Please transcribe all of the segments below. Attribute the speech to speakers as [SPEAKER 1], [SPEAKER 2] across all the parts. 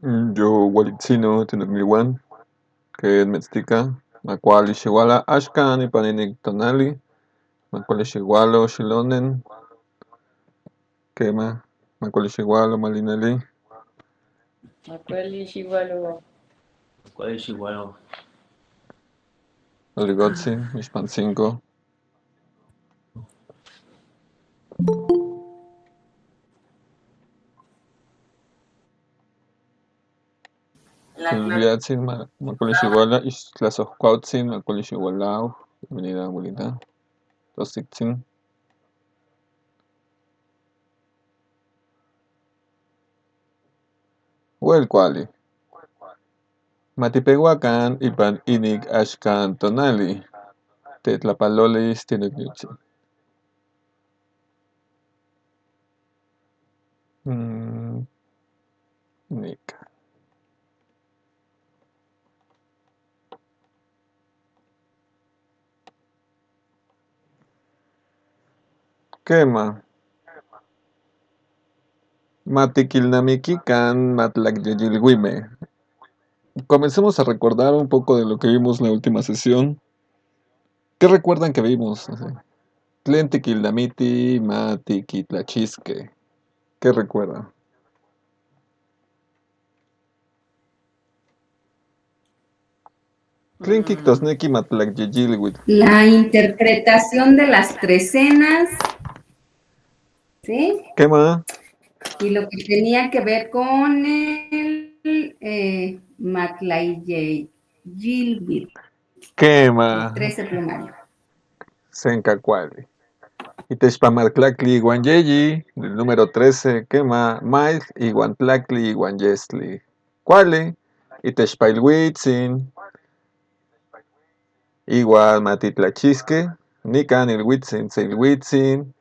[SPEAKER 1] Yo Walitzino Tenugmiwan, que Metztica, Macuali Xihuala Ashkan y Paninik Tonali, Macuali Xihualo Xilonen, Quema, Macuali Xihualo Malinali,
[SPEAKER 2] Makweli Xihualo.
[SPEAKER 3] ¿Cuál es igual?
[SPEAKER 1] Oligotzin, Mishpancinco, Tulviatzin, Macuali Xihuala, Ixtlasojcuautzin, Macuali Xihualao, bienvenida abuelita, Tositzin, Huelcuali, Matipehuacan, Ipan Inik Ashkan Tonali, Tetlapalolis Tenugmiutzin. Nick. Quema. Matiquilnamiquican Matlacyayilhuime. Comencemos a recordar un poco de lo que vimos en la última sesión. ¿Qué recuerdan que vimos? Tlentiquilnamiti Matiquitlachisque. ¿Qué recuerdan? Tlinkictosneki Matlacyayilhuit.
[SPEAKER 4] La interpretación de las trecenas, ¿sí?
[SPEAKER 1] Quema.
[SPEAKER 4] Y lo que tenía que ver con el Matlacyayilhuit,
[SPEAKER 1] Quema.
[SPEAKER 4] 13 plumario.
[SPEAKER 1] Sencacuali. Y Techpamaltlacli Guanyeyi, el número 13, quema, Mail y Guantlacli Guanyesli. ¿Cuál? Y Techpailhuitzin, igual Matitlachisque, Nican el Huitzin, Seilhuitzin,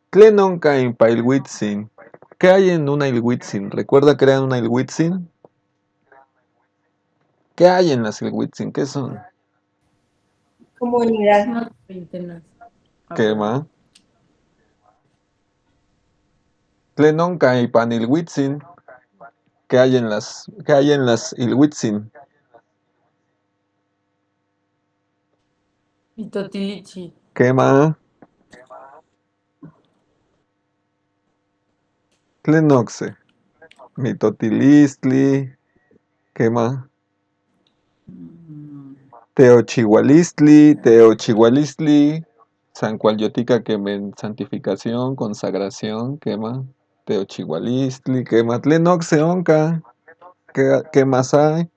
[SPEAKER 1] Tlenonca in Pailhuitzin. ¿Qué hay en una Ilhuitzin? ¿Recuerda que era una Ilhuitzin? ¿Qué hay en las Ilhuitzin? ¿Qué son?
[SPEAKER 2] Comunidad. Veintenas.
[SPEAKER 1] Quema. Tlenonca y Panilhuitzin. ¿Qué hay en las Ilhuitzin?
[SPEAKER 2] Itotilichi.
[SPEAKER 1] Quema. Tlenoxe. Mitotilistli. Quema. Teochihualistli. San Cualyotica quemen santificación, consagración, quema. Teochihualistli, quema. Tlenoxe onca. ¿Qué más hay?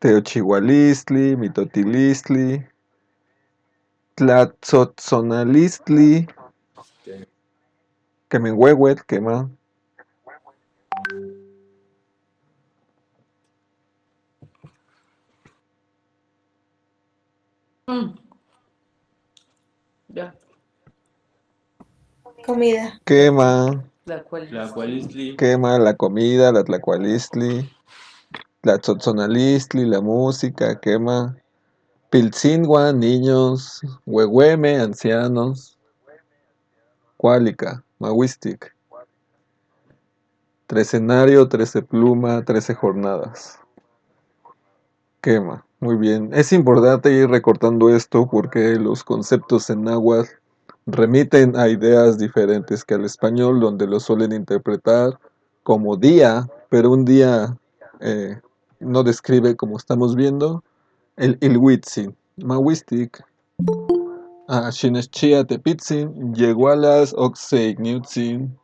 [SPEAKER 1] Teochihualistli, mitotilistli. Tlatzotzonalistli. Quemenhuehuet, quema.
[SPEAKER 2] Ya.
[SPEAKER 5] Comida.
[SPEAKER 1] Quema.
[SPEAKER 3] Tlacualistli.
[SPEAKER 1] Quema la comida, la tlacualistli. La tzotzonalistli, la música, quema. Piltzingua, niños. Huehueme, ancianos. Cuálica, mahuistic. Trecenario, 13 pluma, 13 jornadas. Quema, muy bien. Es importante ir recortando esto porque los conceptos en náhuatl remiten a ideas diferentes que al español, donde lo suelen interpretar como día, pero un día no describe, como estamos viendo, el ilhuitzin. Mahuistic. Xineschia tepitzin, yegualas, oxeigniutzin.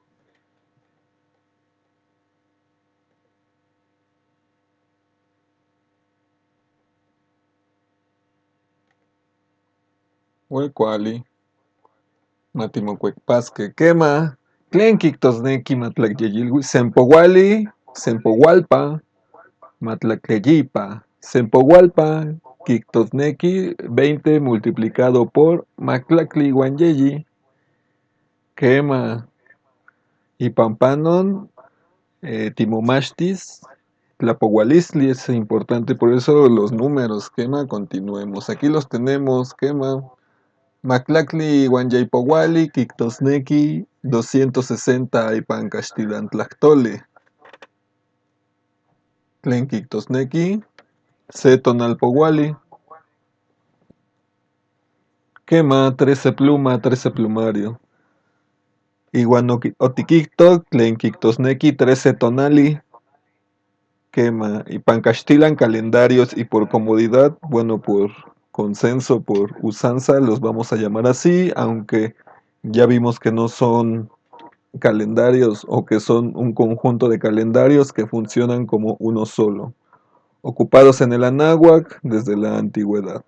[SPEAKER 1] Huecuali. Matimocuecpasque, quema. Tlenkictosneki matlacyayilhui. Sempohuali, Sempohualpa, Matlacayipa. Sempohualpa, Quictosneki, 20 multiplicado por Mactlacli Guanyeyi. Quema. Y Pampanon, Timomachtis, Tlapohualistli es importante, por eso los números, quema, continuemos. Aquí los tenemos, quema. Maclacli Huanyaipowali, Quictosnequi, 260 Ipancaxtilan Tlactole. Tlen Quictosnequi, C Tonalpowali. Quema, 13 pluma, 13 plumario. Igual otiquictoc, tlen quictosnequi, 13 tonali. Quema, y pancastilan calendarios y por comodidad, bueno, por consenso, por usanza, los vamos a llamar así, aunque ya vimos que no son calendarios o que son un conjunto de calendarios que funcionan como uno solo, ocupados en el anáhuac desde la antigüedad,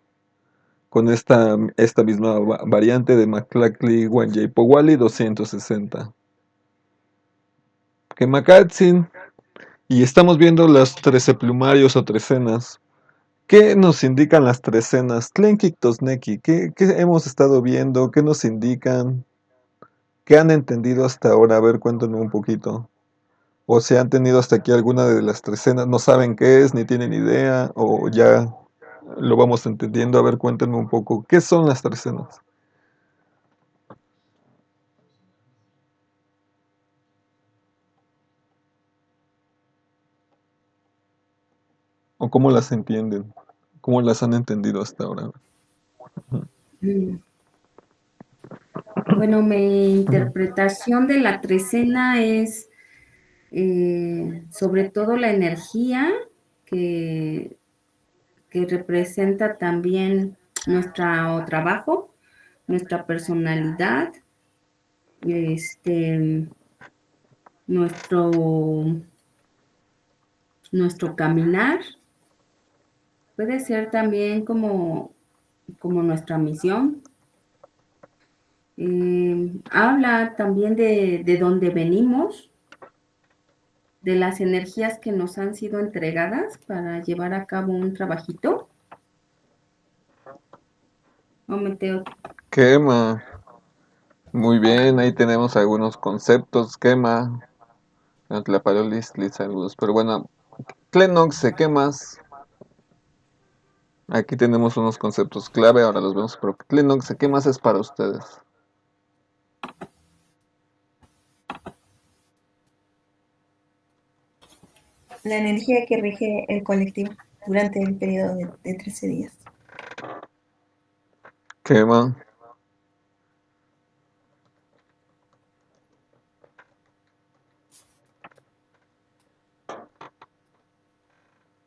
[SPEAKER 1] con esta misma variante de Maclacli Huanyaipowali 260. Quemacatzin, y estamos viendo las 13 plumarios o trecenas. ¿Qué nos indican las trecenas? Tlenkictosneki, ¿qué hemos estado viendo? ¿Qué nos indican? ¿Qué han entendido hasta ahora? A ver, cuéntenme un poquito. O si han tenido hasta aquí alguna de las trecenas, no saben qué es, ni tienen idea, o ya lo vamos entendiendo. A ver, cuéntenme un poco. ¿Qué son las trecenas? ¿O cómo las entienden? ¿Cómo las han entendido hasta ahora?
[SPEAKER 4] Mm. Bueno, mi interpretación de la trecena es sobre todo la energía que representa también nuestro trabajo, nuestra personalidad, nuestro, nuestro caminar. Puede ser también como nuestra misión. Habla también de dónde venimos, de las energías que nos han sido entregadas para llevar a cabo un trabajito. ¿O Meteo?
[SPEAKER 1] Quema. Muy bien, ahí tenemos algunos conceptos. Quema. Tlaparolis, saludos. Pero bueno, Tlenox, ¿qué más? Aquí tenemos unos conceptos clave, ahora los vemos. Pero Tlenox, ¿qué más es para ustedes?
[SPEAKER 5] La energía que rige el colectivo durante el periodo de 13 días.
[SPEAKER 1] Quema.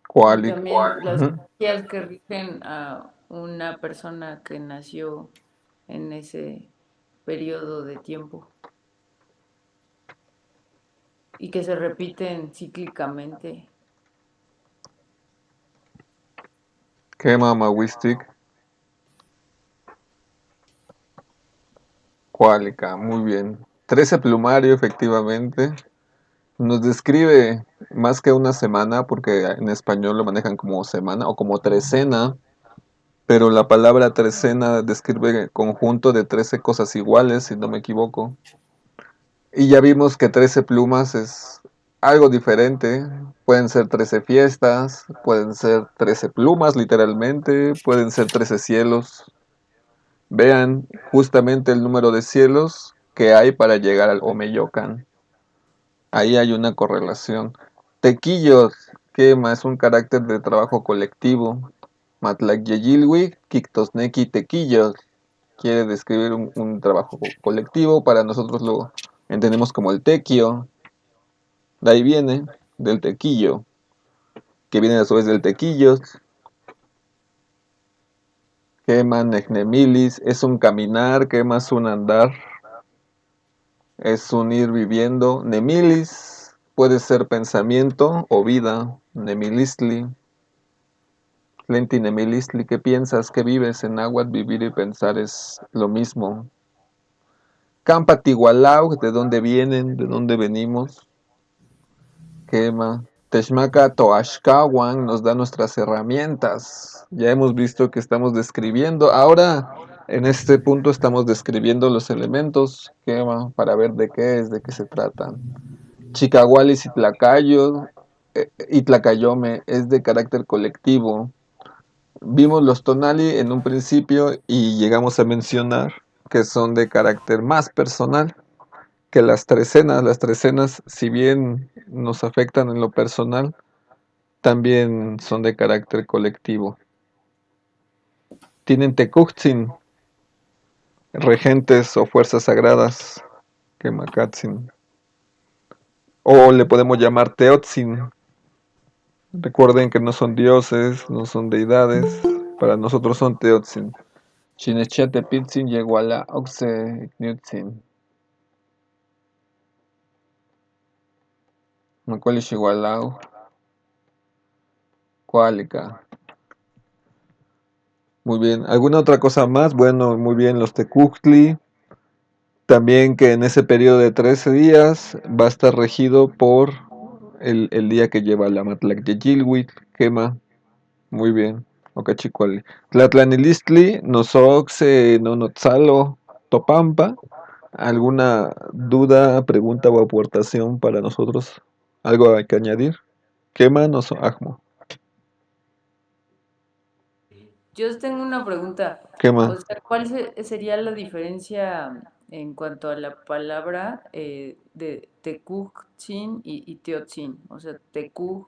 [SPEAKER 1] ¿Cuál?
[SPEAKER 2] También las energías que rigen a una persona que nació en ese periodo de tiempo y que se repiten cíclicamente.
[SPEAKER 1] Quema, Mawistic. Cuálica, muy bien. 13 plumario, efectivamente. Nos describe más que una semana, porque en español lo manejan como semana o como trecena, pero la palabra trecena describe conjunto de 13 cosas iguales, si no me equivoco. Y ya vimos que 13 plumas es algo diferente. Pueden ser 13 fiestas, pueden ser 13 plumas literalmente, pueden ser 13 cielos. Vean justamente el número de cielos que hay para llegar al Omeyocan. Ahí hay una correlación. Tequillos, quema, es un carácter de trabajo colectivo. Matlacyeyilwi, Quictosnequi, tequillos. Quiere describir un trabajo colectivo. Para nosotros lo entendemos como el tequio. De ahí viene, del tequillo, que viene a su vez del tequillos. Quema, Necnemilis, es un caminar, quema es un andar. Es un ir viviendo. Nemilis puede ser pensamiento o vida. Nemilistli. Lenti Nemilistli, ¿qué piensas? ¿Qué vives? En náhuatl vivir y pensar es lo mismo. Campatigualau, ¿de dónde vienen? ¿De dónde venimos? Quema. Techmaca Toashkawan nos da nuestras herramientas. Ya hemos visto que estamos describiendo. Ahora, en este punto, estamos describiendo los elementos. Quema, para ver de qué es, de qué se tratan. Chicahualis y Tlacayome es de carácter colectivo. Vimos los tonali en un principio y llegamos a mencionar que son de carácter más personal que las trecenas. Las trecenas, si bien nos afectan en lo personal, también son de carácter colectivo. Tienen tekuchtsin, regentes o fuerzas sagradas, Kemakatsin. O le podemos llamar Teotzin. Recuerden que no son dioses, no son deidades, para nosotros son Teotzin. Chinechete Pitzin llegó a la Oxe Knutzin. Macuali Shigualau, Cuálica. Muy bien. ¿Alguna otra cosa más? Bueno, muy bien, los Tecuhtli. También que en ese periodo de 13 días va a estar regido por el día que lleva la Matlac de Yilwit, quema. Muy bien. Okachicuali. Tlatlanilistli, Nosoxe, Nonotzalo, Topampa. ¿Alguna duda, pregunta o aportación para nosotros? ¿Algo hay que añadir? Quema, no ajmo.
[SPEAKER 2] Yo tengo una pregunta. O
[SPEAKER 1] Quema.
[SPEAKER 2] sea, ¿cuál sería la diferencia en cuanto a la palabra de Tecuhtsin y Teotzin? O sea, Tecuh,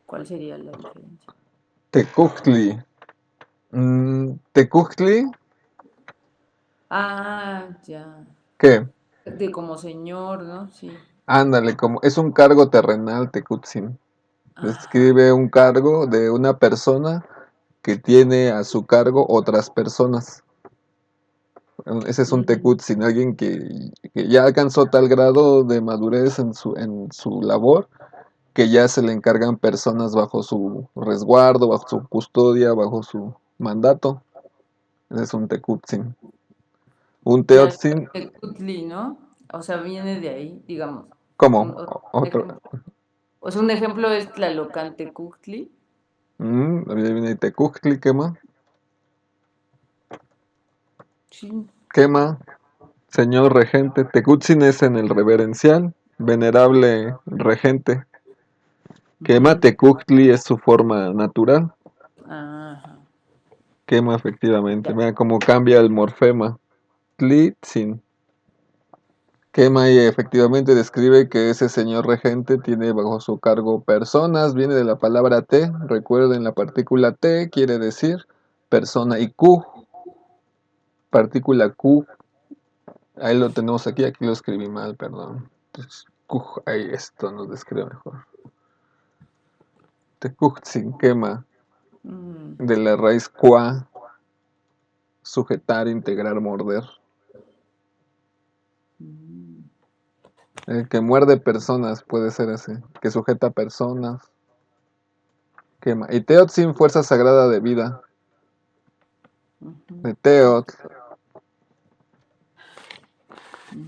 [SPEAKER 2] ¿cuál sería la diferencia?
[SPEAKER 1] Tecuhtli. Tecuhtli,
[SPEAKER 2] Ah, ya.
[SPEAKER 1] ¿qué?
[SPEAKER 2] De como señor, ¿no? Sí.
[SPEAKER 1] Ándale, como es un cargo terrenal, Tecutsin.
[SPEAKER 2] Ajá.
[SPEAKER 1] Describe un cargo de una persona que tiene a su cargo otras personas. Ese es un
[SPEAKER 2] Mm,
[SPEAKER 1] Tecutsin, alguien que ya alcanzó tal grado de madurez en su labor que ya se le encargan personas bajo su resguardo, bajo su custodia, bajo su mandato. Ese es un Tecutsin. Un
[SPEAKER 2] ya,
[SPEAKER 1] Teotzin,
[SPEAKER 2] Tecutli, ¿no? O sea, viene de ahí, digamos.
[SPEAKER 1] ¿cómo?
[SPEAKER 2] Un
[SPEAKER 1] Otro.
[SPEAKER 2] ejemplo. O sea, un ejemplo es Tlalocan Tecuhtli.
[SPEAKER 1] Ahí viene Tecuhtli, quema.
[SPEAKER 2] Sí.
[SPEAKER 1] Quema, señor regente. Tecutsin es en el reverencial, venerable regente. Quema,
[SPEAKER 2] Ujú.
[SPEAKER 1] Tecuhtli es su forma natural.
[SPEAKER 2] Ajá.
[SPEAKER 1] Quema, efectivamente.
[SPEAKER 2] Ya.
[SPEAKER 1] Vean cómo cambia el morfema. Tlitzin. Quema y efectivamente describe que ese señor regente tiene bajo su cargo personas, viene de la palabra T, recuerden la partícula T quiere decir persona y Q, partícula Q, ahí lo tenemos aquí lo escribí mal, perdón. Entonces, Q, ahí esto nos describe mejor. Tekuchtsin quema,
[SPEAKER 2] Mm,
[SPEAKER 1] de la raíz qua, sujetar, integrar, morder.
[SPEAKER 2] mm,
[SPEAKER 1] El que muerde personas puede ser así, que sujeta personas, quema. Y Teotzin, fuerza sagrada de vida,
[SPEAKER 2] ujú,
[SPEAKER 1] de Teot,
[SPEAKER 2] ujú.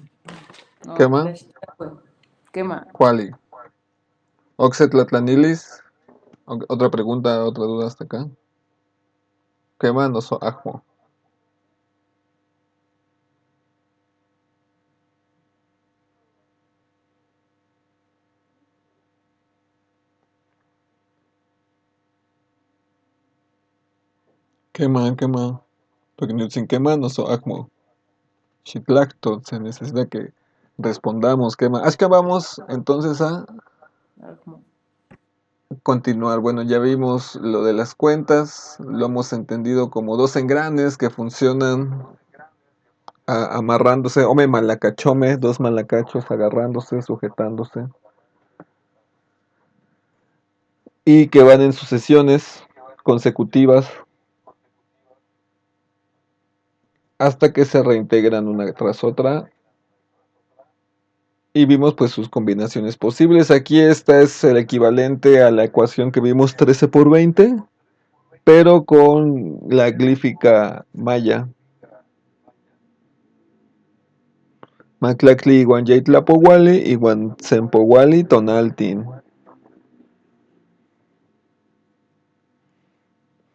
[SPEAKER 2] No,
[SPEAKER 1] quema,
[SPEAKER 2] Tlaxcala, quema.
[SPEAKER 1] Quali. Oxetlatlanilis, otra pregunta, otra duda hasta acá. Quema, no so ajmo. Quema. Porque sin quema, no so ajmo. Chitlacto, se necesita que respondamos, quema. Es que vamos entonces a
[SPEAKER 2] Ajmo.
[SPEAKER 1] continuar. Bueno, ya vimos lo de las cuentas, lo hemos entendido como dos engranes que funcionan amarrándose, ome malacachome, dos malacachos agarrándose, sujetándose, y que van en sucesiones consecutivas hasta que se reintegran una tras otra. Y vimos pues sus combinaciones posibles. Aquí esta es el equivalente a la ecuación que vimos 13 por 20, pero con la glífica maya. Maclacli iguan Yaitlapohuali iguan Tsempohuali Tonaltin.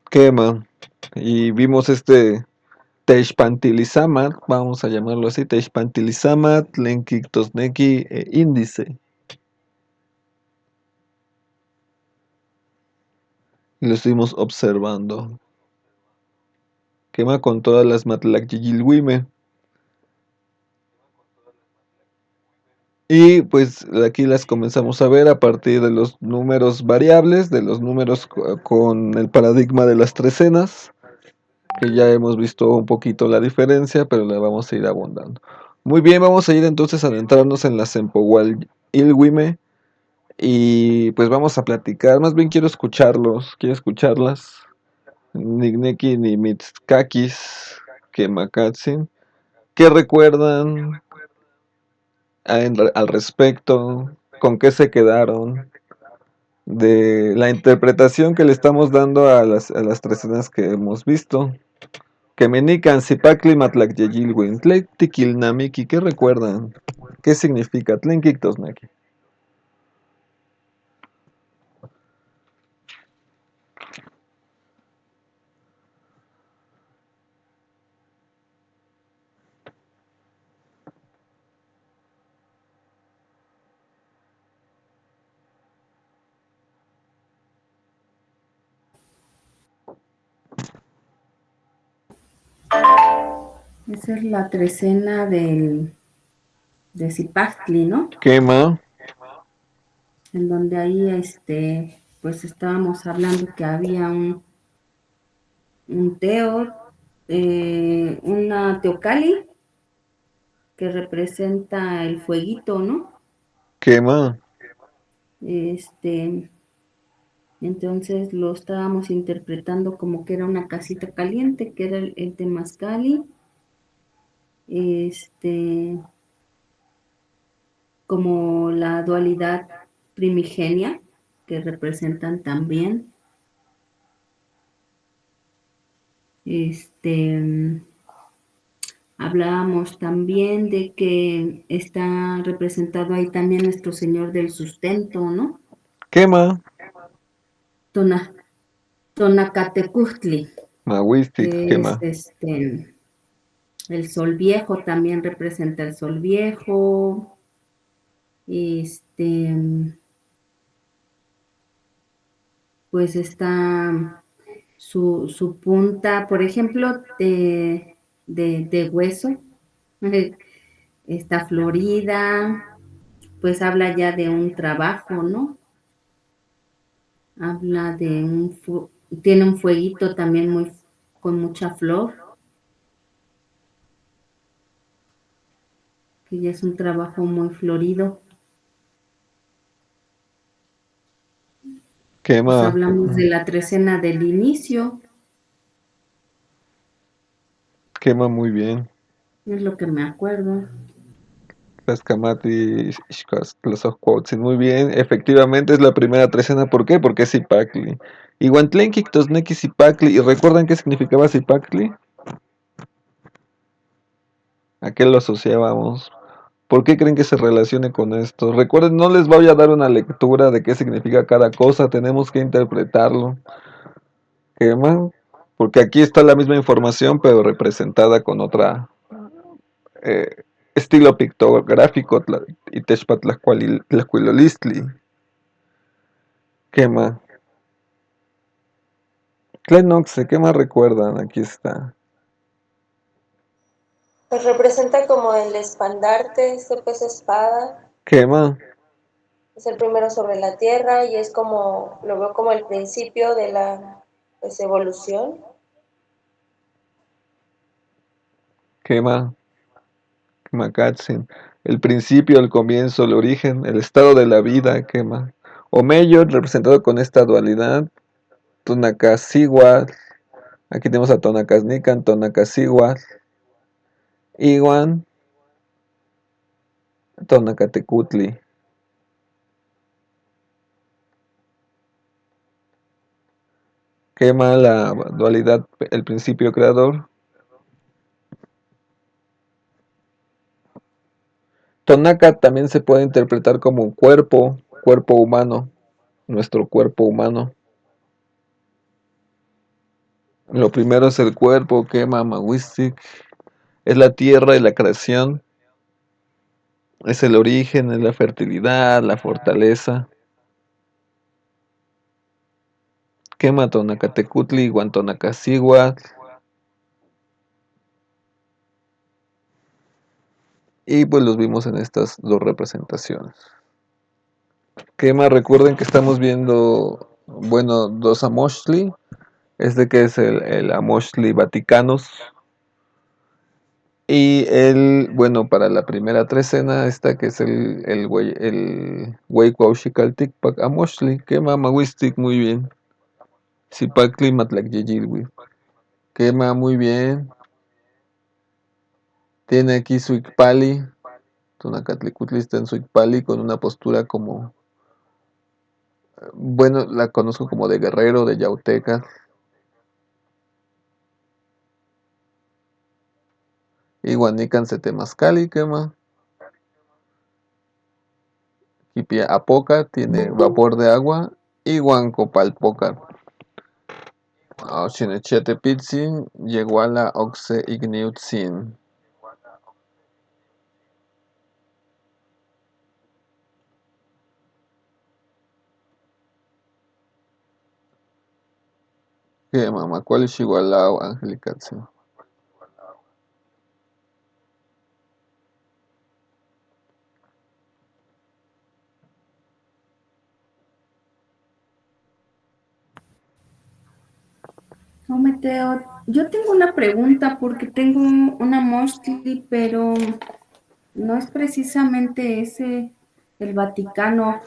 [SPEAKER 1] Quema. Y vimos este Teixpantilizamat, vamos a llamarlo así, Teixpantilizamat, Tlenkictosneki índice. Lo estuvimos observando. Quema con todas las Matlacchiyilhuime. Y pues aquí las comenzamos a ver a partir de los números variables, de los números con el paradigma de las trecenas, que ya hemos visto un poquito la diferencia, pero la vamos a ir abundando. Muy bien, vamos a ir entonces a adentrarnos en la Sempohualilhuime y pues vamos a platicar, más bien quiero escucharlas. Nigneki ni Mitskakis, Kemakatsin. ¿Qué recuerdan al respecto? ¿Con qué se quedaron? De la interpretación que le estamos dando a las tres escenas que hemos visto. Kemenikan, Zipacli, Matlacyeyilwin, Tletikilnamiki, ¿qué recuerdan? ¿Qué significa? Tlenkictosnaki.
[SPEAKER 4] Esa es la trecena de Zipactli, ¿no?
[SPEAKER 1] Quema,
[SPEAKER 4] En donde ahí, pues estábamos hablando que había un teo, una teocali que representa el fueguito, ¿no?
[SPEAKER 1] quema,
[SPEAKER 4] Entonces lo estábamos interpretando como que era una casita caliente, que era el temazcali, como la dualidad primigenia que representan también. Hablábamos también de que está representado ahí también nuestro Señor del Sustento, ¿no?
[SPEAKER 1] quema,
[SPEAKER 4] Tonacatecutli,
[SPEAKER 1] Mawistic,
[SPEAKER 4] que es
[SPEAKER 1] quema,
[SPEAKER 4] el sol viejo, también representa el sol viejo. Pues está su punta, por ejemplo, de hueso, está florida, pues habla ya de un trabajo, ¿no? Habla de tiene un fueguito también con mucha flor, que ya es un trabajo muy florido. Pues
[SPEAKER 1] quema,
[SPEAKER 4] hablamos de la trecena del inicio,
[SPEAKER 1] quema muy bien.
[SPEAKER 4] es lo que me acuerdo.
[SPEAKER 1] Cascamati, Xcasclososcuautzin, muy bien. Efectivamente es la primera trecena. ¿Por qué? Porque es Zipacli. Iguantlenkictosneki Zipacli. ¿Y recuerdan qué significaba Zipacli? ¿A qué lo asociábamos? ¿Por qué creen que se relacione con esto? Recuerden, no les voy a dar una lectura de qué significa cada cosa, tenemos que interpretarlo. ¿Quema? Porque aquí está la misma información, pero representada con otra eh, estilo pictográfico y Techpatlacuilolistli. Quema. Klenoxe, ¿qué más recuerdan? Aquí está.
[SPEAKER 5] Pues representa como el estandarte, este pez espada.
[SPEAKER 1] Quema.
[SPEAKER 5] Es el primero sobre la tierra y es como, lo veo como el principio de la pues, evolución.
[SPEAKER 1] Quema. Quemacatsin. El principio, el comienzo, el origen, el estado de la vida, quema. Omeyo, representado con esta dualidad. Tonacasigual. Aquí tenemos a Tonacasnican, Tonacasigual. Iguan, Tonacatecutli. Quema la dualidad, el principio creador. Tonaca también se puede interpretar como un cuerpo humano, nuestro cuerpo humano. Lo primero es el cuerpo, quema, mawistic, es la tierra y la creación, es el origen, es la fertilidad, la fortaleza. Quema Tonacatecutli, Guantonacasíhuatl. Y pues los vimos en estas dos representaciones. Quema, recuerden que estamos viendo, bueno, dos Amoxtli. Este que es el Amoxtli Vaticanus. Y bueno, para la primera trecena, esta que es el Huaycuauhxicalticpac Amoxtli. Quema Mahuistic, muy bien. Zipactli Matlacyeyilhui. Quema, muy bien. Tiene aquí su Icpali. Tonacatlicutli está en su Icpali con una postura como, bueno, la conozco como de guerrero, de yauteca. Iguanican Setemascali, quema. Quipia Apoca, tiene vapor de agua. Iguancopalpoca. Chinechete-Pitzin, Yeguala Oxe Igniutzin. ¿Qué mamá? ¿Cuál es Igualao, Angelicatzin?
[SPEAKER 4] No, Meteo, yo tengo una pregunta porque tengo una Amoxtli, pero no es precisamente ese el Vaticano.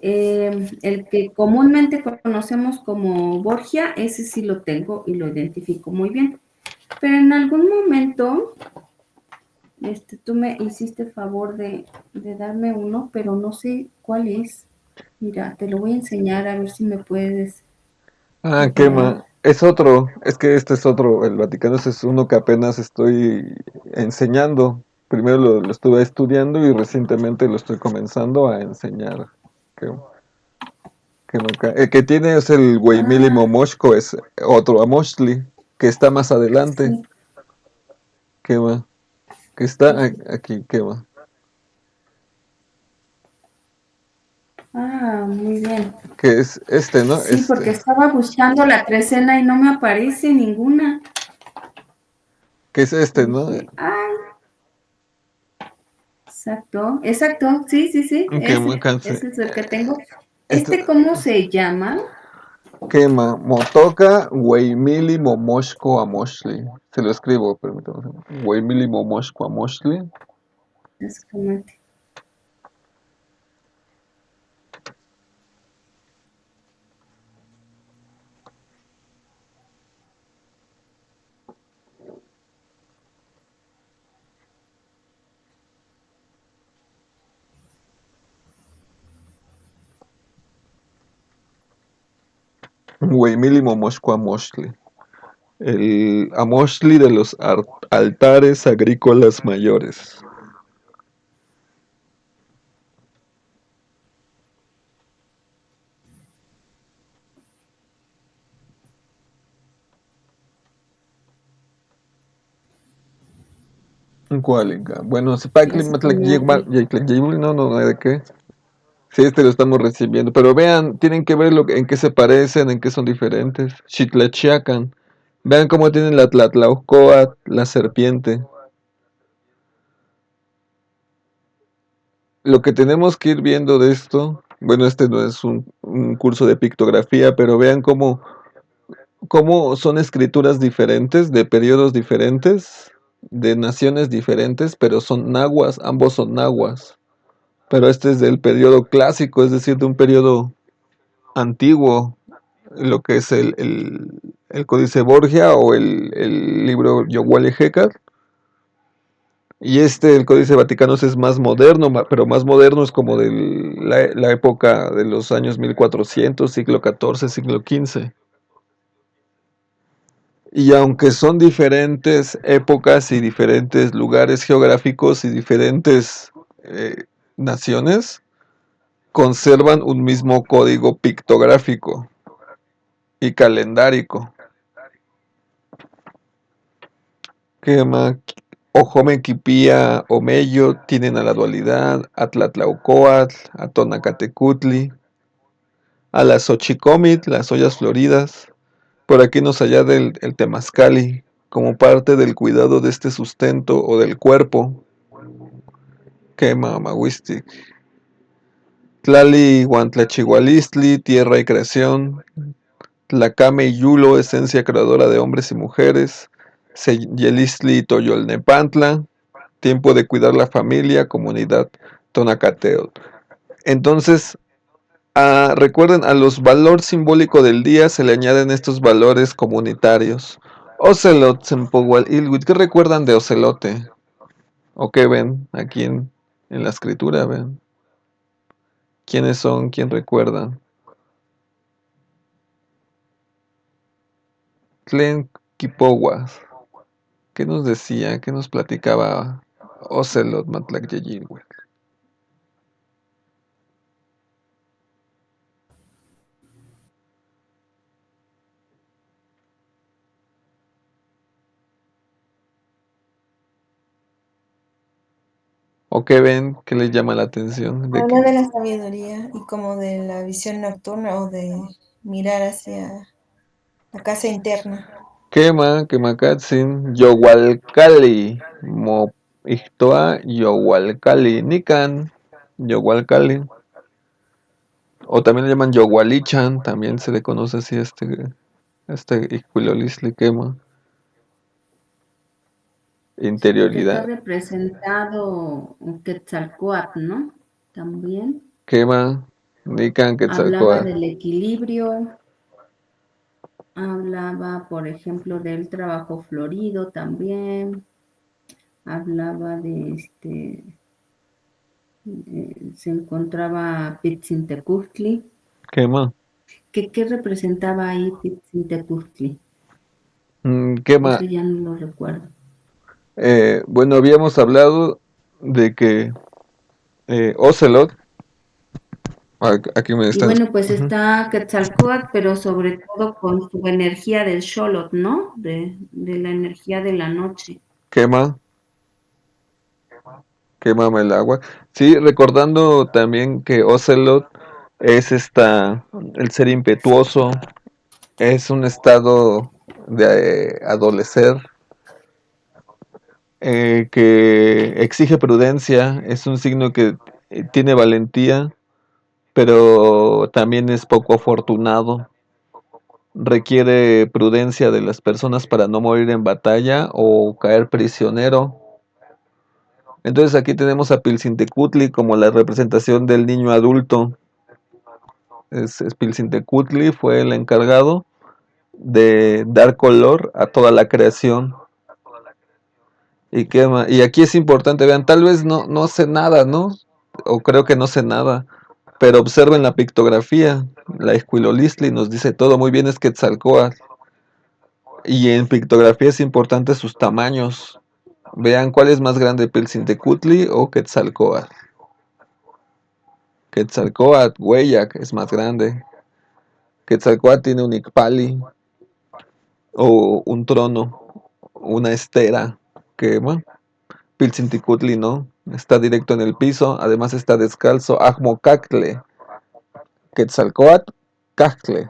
[SPEAKER 4] El que comúnmente conocemos como Borgia, ese sí lo tengo y lo identifico muy bien. Pero en algún momento, tú me hiciste favor de darme uno, pero no sé cuál es. Mira, te lo voy a enseñar a ver si me puedes.
[SPEAKER 1] Quema. Es otro, es que este es otro, el Vaticano ese es uno que apenas estoy enseñando. Primero lo estuve estudiando y recientemente lo estoy comenzando a enseñar. El que tiene es el Huaymili Momoshko, es otro Amoxtli, que está más adelante.
[SPEAKER 4] Sí.
[SPEAKER 1] Quema. Que está aquí, quema.
[SPEAKER 4] Muy bien.
[SPEAKER 1] Que es este, ¿no?
[SPEAKER 4] Sí, porque estaba buscando la trecena y no me aparece ninguna.
[SPEAKER 1] Que es este, ¿no?
[SPEAKER 4] Exacto, sí, ese es el que tengo. ¿Cómo se llama?
[SPEAKER 1] Quema, Motoca, Huaymili Momoshko Amoxtli. Se lo escribo, permítame. Huaymili Momoshko Amoxtli.
[SPEAKER 4] Exactamente.
[SPEAKER 1] Huaymili Momoshko Amoxtli. El Amoxtli de los altares agrícolas mayores. ¿Cuál? Bueno, Zipactli Matlacyeyilhui, no, ¿de qué? Sí, lo estamos recibiendo. Pero vean, tienen que ver en qué se parecen, en qué son diferentes. Xitlachiacan. Vean cómo tienen la Tlatlauhcoatl, la serpiente. Lo que tenemos que ir viendo de esto, bueno, este no es un curso de pictografía, pero vean cómo son escrituras diferentes, de periodos diferentes, de naciones diferentes, pero son nahuas, ambos son nahuas. Pero este es del periodo clásico, es decir, de un periodo antiguo, lo que es el Códice Borgia o el libro Yoguale Hécar. Y el Códice Vaticano es más moderno, pero más moderno es como de la época de los años 1400, siglo XIV, siglo XV. Y aunque son diferentes épocas y diferentes lugares geográficos y diferentes naciones, conservan un mismo código pictográfico y calendárico. Quema, Ojome Quipía, Omeyo tienen a la dualidad, a Tlatlauhcoatl, a Tonacatecutli, a la Xochicómitl, las ollas floridas. Por aquí nos añade el temazcali, como parte del cuidado de este sustento o del cuerpo. Quema Mahuistic. Tlali Huantlachihualistli, tierra y creación. Tlacame y Yulo, esencia creadora de hombres y mujeres. Seyelistli Toyolnepantla, tiempo de cuidar la familia, comunidad Tonacateo. Entonces, recuerden, a los valores simbólicos del día se le añaden estos valores comunitarios. Ocelot, Sempohual, Ilwit, ¿qué recuerdan de Ocelote? ¿O qué ven aquí en la escritura? ¿Ven? ¿Quiénes son? ¿Quién recuerdan? Tlen Kipowas. ¿Qué nos decía? ¿Qué nos platicaba Ocelot Matlac Yeyilwet? ¿O qué ven? ¿Qué les llama la atención?
[SPEAKER 6] Habla de la sabiduría y como de la visión nocturna o de mirar hacia la casa interna.
[SPEAKER 1] Quema, Quemacatzin, Yohualcali, Ihtoa, Yohualcali, Nican, Yohualcali. O también le llaman Yohualichan, también se le conoce así este Ixcuilolisli quema.
[SPEAKER 4] Que está
[SPEAKER 1] Interioridad.
[SPEAKER 4] representado Quetzalcóatl, ¿no? También.
[SPEAKER 1] Quema, Nican,
[SPEAKER 4] Hablaba
[SPEAKER 1] Quetzalcóatl.
[SPEAKER 4] del equilibrio, hablaba, por ejemplo, del trabajo florido también, hablaba se encontraba Pitzintecuztli.
[SPEAKER 1] Quema.
[SPEAKER 4] ¿Qué representaba ahí Pitzintecuztli?
[SPEAKER 1] Quema.
[SPEAKER 4] Eso ya no lo recuerdo.
[SPEAKER 1] Bueno, habíamos hablado de que Ocelot, aquí me
[SPEAKER 4] Y
[SPEAKER 1] están.
[SPEAKER 4] bueno, pues está Quetzalcóatl, pero sobre todo con su energía del Xolotl, ¿no? De la energía de la noche.
[SPEAKER 1] Quema. Quémame el agua. Sí, recordando también que Ocelot es el ser impetuoso, es un estado de adolecer, que exige prudencia, es un signo que tiene valentía, pero también es poco afortunado. Requiere prudencia de las personas para no morir en batalla o caer prisionero. Entonces aquí tenemos a Pilcintecutli como la representación del niño adulto. Pilcintecutli fue el encargado de dar color a toda la creación. Y aquí es importante, vean, tal vez no sé nada, ¿no? O creo que no sé nada, pero observen la pictografía. La Escuilolistli nos dice todo muy bien, es Quetzalcóatl. Y en pictografía es importante sus tamaños. Vean cuál es más grande, Pilcintecutli o Quetzalcóatl. Quetzalcóatl, Hueyac, es más grande. Quetzalcóatl tiene un Icpali o un trono, una estera, que bueno, Pilcintecutli no, está directo en el piso, además está descalzo, Cacle, Quetzalcóatl, Cacle,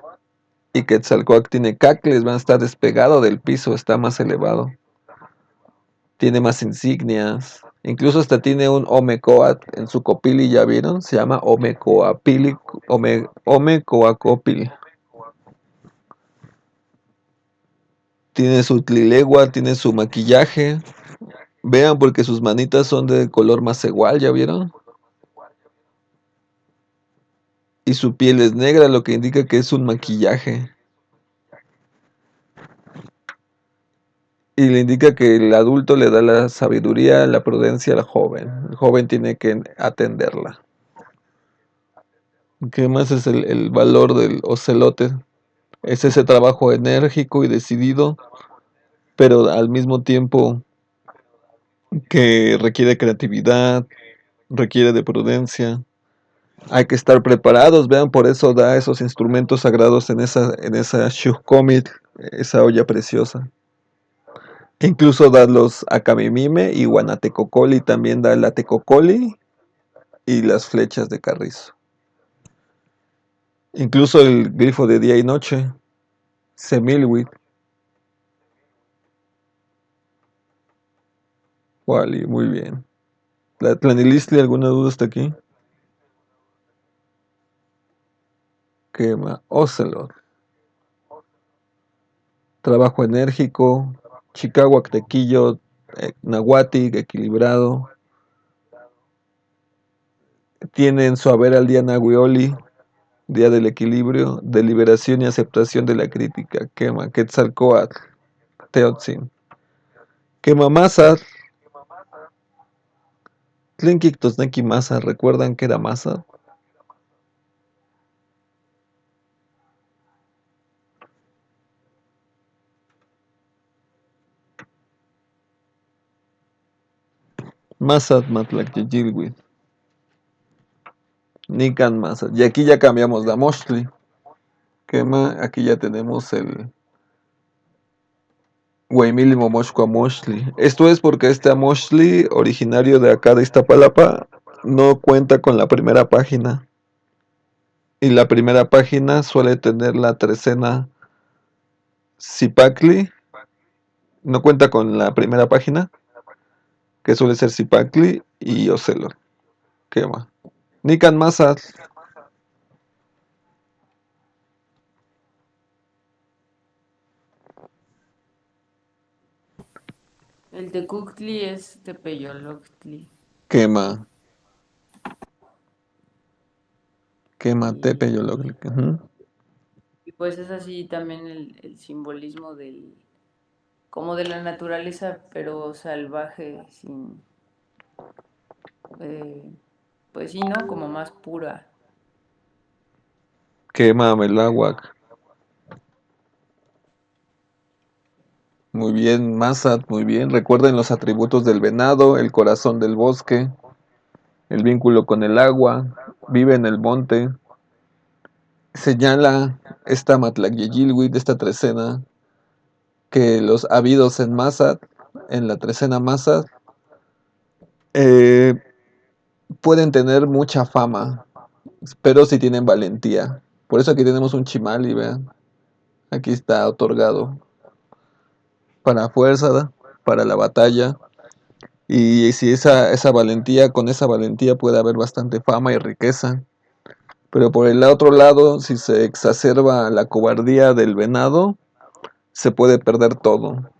[SPEAKER 1] y Quetzalcóatl tiene cacles, van a estar despegado del piso, está más elevado, tiene más insignias, incluso hasta tiene un Omecoatl en su copili, ¿ya vieron? Se llama Omecoapili, Omecoacopili. Tiene su tlilegua, tiene su maquillaje. Vean, porque sus manitas son de color más igual, ¿ya vieron? Y su piel es negra, lo que indica que es un maquillaje. Y le indica que el adulto le da la sabiduría, la prudencia al joven. El joven tiene que atenderla. ¿Qué más es el valor del ocelote? Es ese trabajo enérgico y decidido, pero al mismo tiempo que requiere creatividad, requiere de prudencia. Hay que estar preparados, vean, por eso da esos instrumentos sagrados en esa Shukomit, esa olla preciosa. Incluso da los Akamimime y Guanatecocoli, también da la Tecocoli y las flechas de carrizo. Incluso el grifo de día y noche, Semilwit, Wally, muy bien. ¿La Tlanilistli, alguna duda hasta aquí? Quema, Ocelot, trabajo enérgico, Chicago, Tequillo, Nahuati, equilibrado. Tiene en su haber al día Nahuioli, día del equilibrio, deliberación y aceptación de la crítica. Quema, Quetzalcóatl, Teotzin. Quema Mazar, Tlinkik Tosneki Mazar, ¿recuerdan que era Mazar? Mazat Matlakyeyilwi, Nikan Mazat. Y aquí ya cambiamos la Moshli. Quema, aquí ya tenemos el Huaymili Momoshko Moshli. Esto es porque este Moshli, originario de acá de Iztapalapa, no cuenta con la primera página. Y la primera página suele tener la trecena Zipacli. No cuenta con la primera página, que suele ser Zipacli y Ocelot. Quema. Nikan Mazat.
[SPEAKER 2] El Tecuctli es Tepeyoloctli.
[SPEAKER 1] Quema. Quema
[SPEAKER 2] Y,
[SPEAKER 1] Tepe Yolocli.
[SPEAKER 2] y pues es así también el simbolismo del, como de la naturaleza, pero salvaje, sin, eh, pues sí, ¿no? Como más pura.
[SPEAKER 1] Quema Melawak. Muy bien, Mazat, muy bien. Recuerden los atributos del venado, el corazón del bosque, el vínculo con el agua, vive en el monte. Señala esta Matlagyeyilwit, esta trecena, que los habidos en Mazat, en la trecena Mazat, eh, pueden tener mucha fama, pero si tienen valentía. Por eso aquí tenemos un chimali, vean. Aquí está otorgado para fuerza, para la batalla. Y si esa valentía, con esa valentía puede haber bastante fama y riqueza. Pero por el otro lado, si se exacerba la cobardía del venado, se puede perder todo.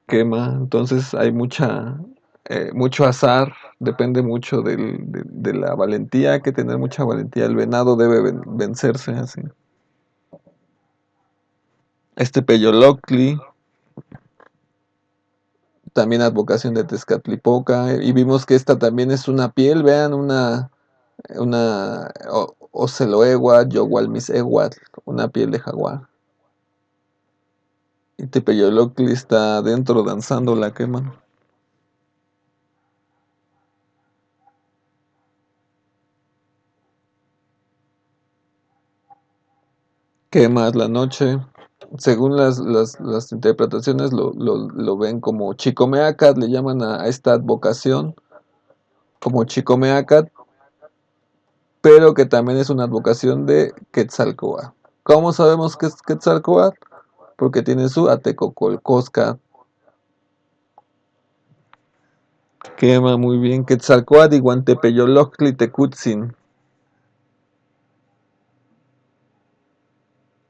[SPEAKER 1] Quema. Entonces hay mucho azar, depende mucho de la valentía, hay que tener mucha valentía. El venado debe vencerse así. Este Peyolocli, también advocación de Tezcatlipoca, y vimos que esta también es una piel, vean, una Oceloegua, Yowalmisewatl, una piel de jaguar. Y Tepeyolocli está adentro danzando la quema. Quema la noche. Según las interpretaciones lo ven como Chicomeacat, le llaman a esta advocación como Chicomeacat, pero que también es una advocación de Quetzalcóatl. ¿Cómo sabemos que es Quetzalcóatl? Porque tiene su Atecocolcosca. Quema muy bien. Quetzalcóatl y Guantepeyoloctli Tecutzin.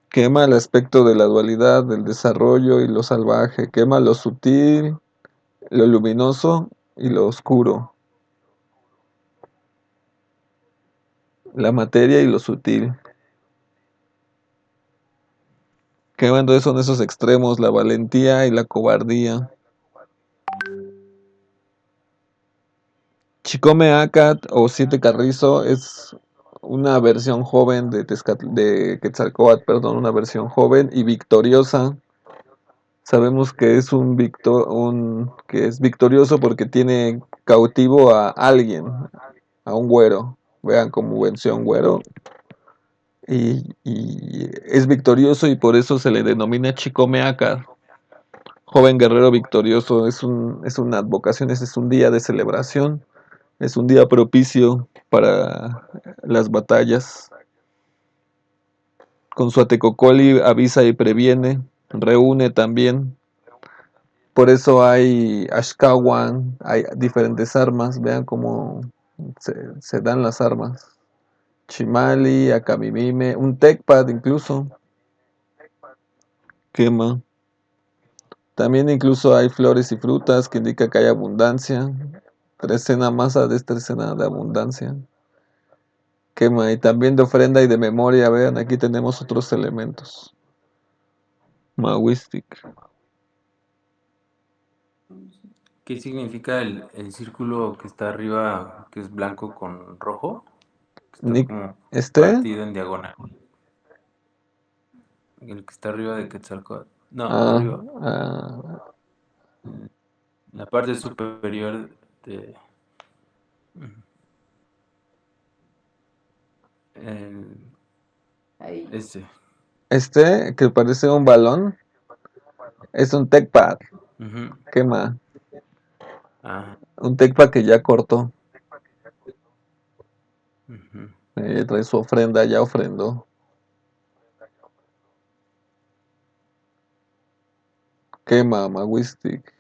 [SPEAKER 1] Quema el aspecto de la dualidad, del desarrollo y lo salvaje. Quema lo sutil, lo luminoso y lo oscuro. La materia y lo sutil. Quema entonces son esos extremos, la valentía y la cobardía. Chicome Acat o Siete Carrizo es una versión joven de Quetzalcóatl, perdón, una versión joven y victoriosa. Sabemos que es que es victorioso porque tiene cautivo a alguien, a un güero. Vean cómo venció a un güero. Y es victorioso y por eso se le denomina Chicome Acat. Joven guerrero victorioso, es una advocación, ese es un día de celebración. Es un día propicio para las batallas. Con su Atecocoli avisa y previene, reúne también. Por eso hay Ashkawan, hay diferentes armas. Vean cómo se dan las armas. Chimali, Akamimime, un Tecpad incluso. Quema. También incluso hay flores y frutas que indica que hay abundancia. Trecena masa de trecena de abundancia. Quema. Y también de ofrenda y de memoria. Vean, aquí tenemos otros elementos. Mawistic.
[SPEAKER 3] ¿Qué significa el círculo que está arriba, que es blanco con rojo? Que está como
[SPEAKER 1] ¿Este?
[SPEAKER 3] partido en diagonal. El que está arriba de Quetzalcóatl. No,
[SPEAKER 1] Ah,
[SPEAKER 3] arriba. La parte superior de...
[SPEAKER 2] Ahí.
[SPEAKER 1] este, que parece un balón, es un Tecpad.
[SPEAKER 3] Ujú.
[SPEAKER 1] Quema.
[SPEAKER 3] Ah,
[SPEAKER 1] Un Tecpad que ya cortó.
[SPEAKER 3] ujú.
[SPEAKER 1] Trae su ofrenda, ya ofrendó. Quema, Mawistic.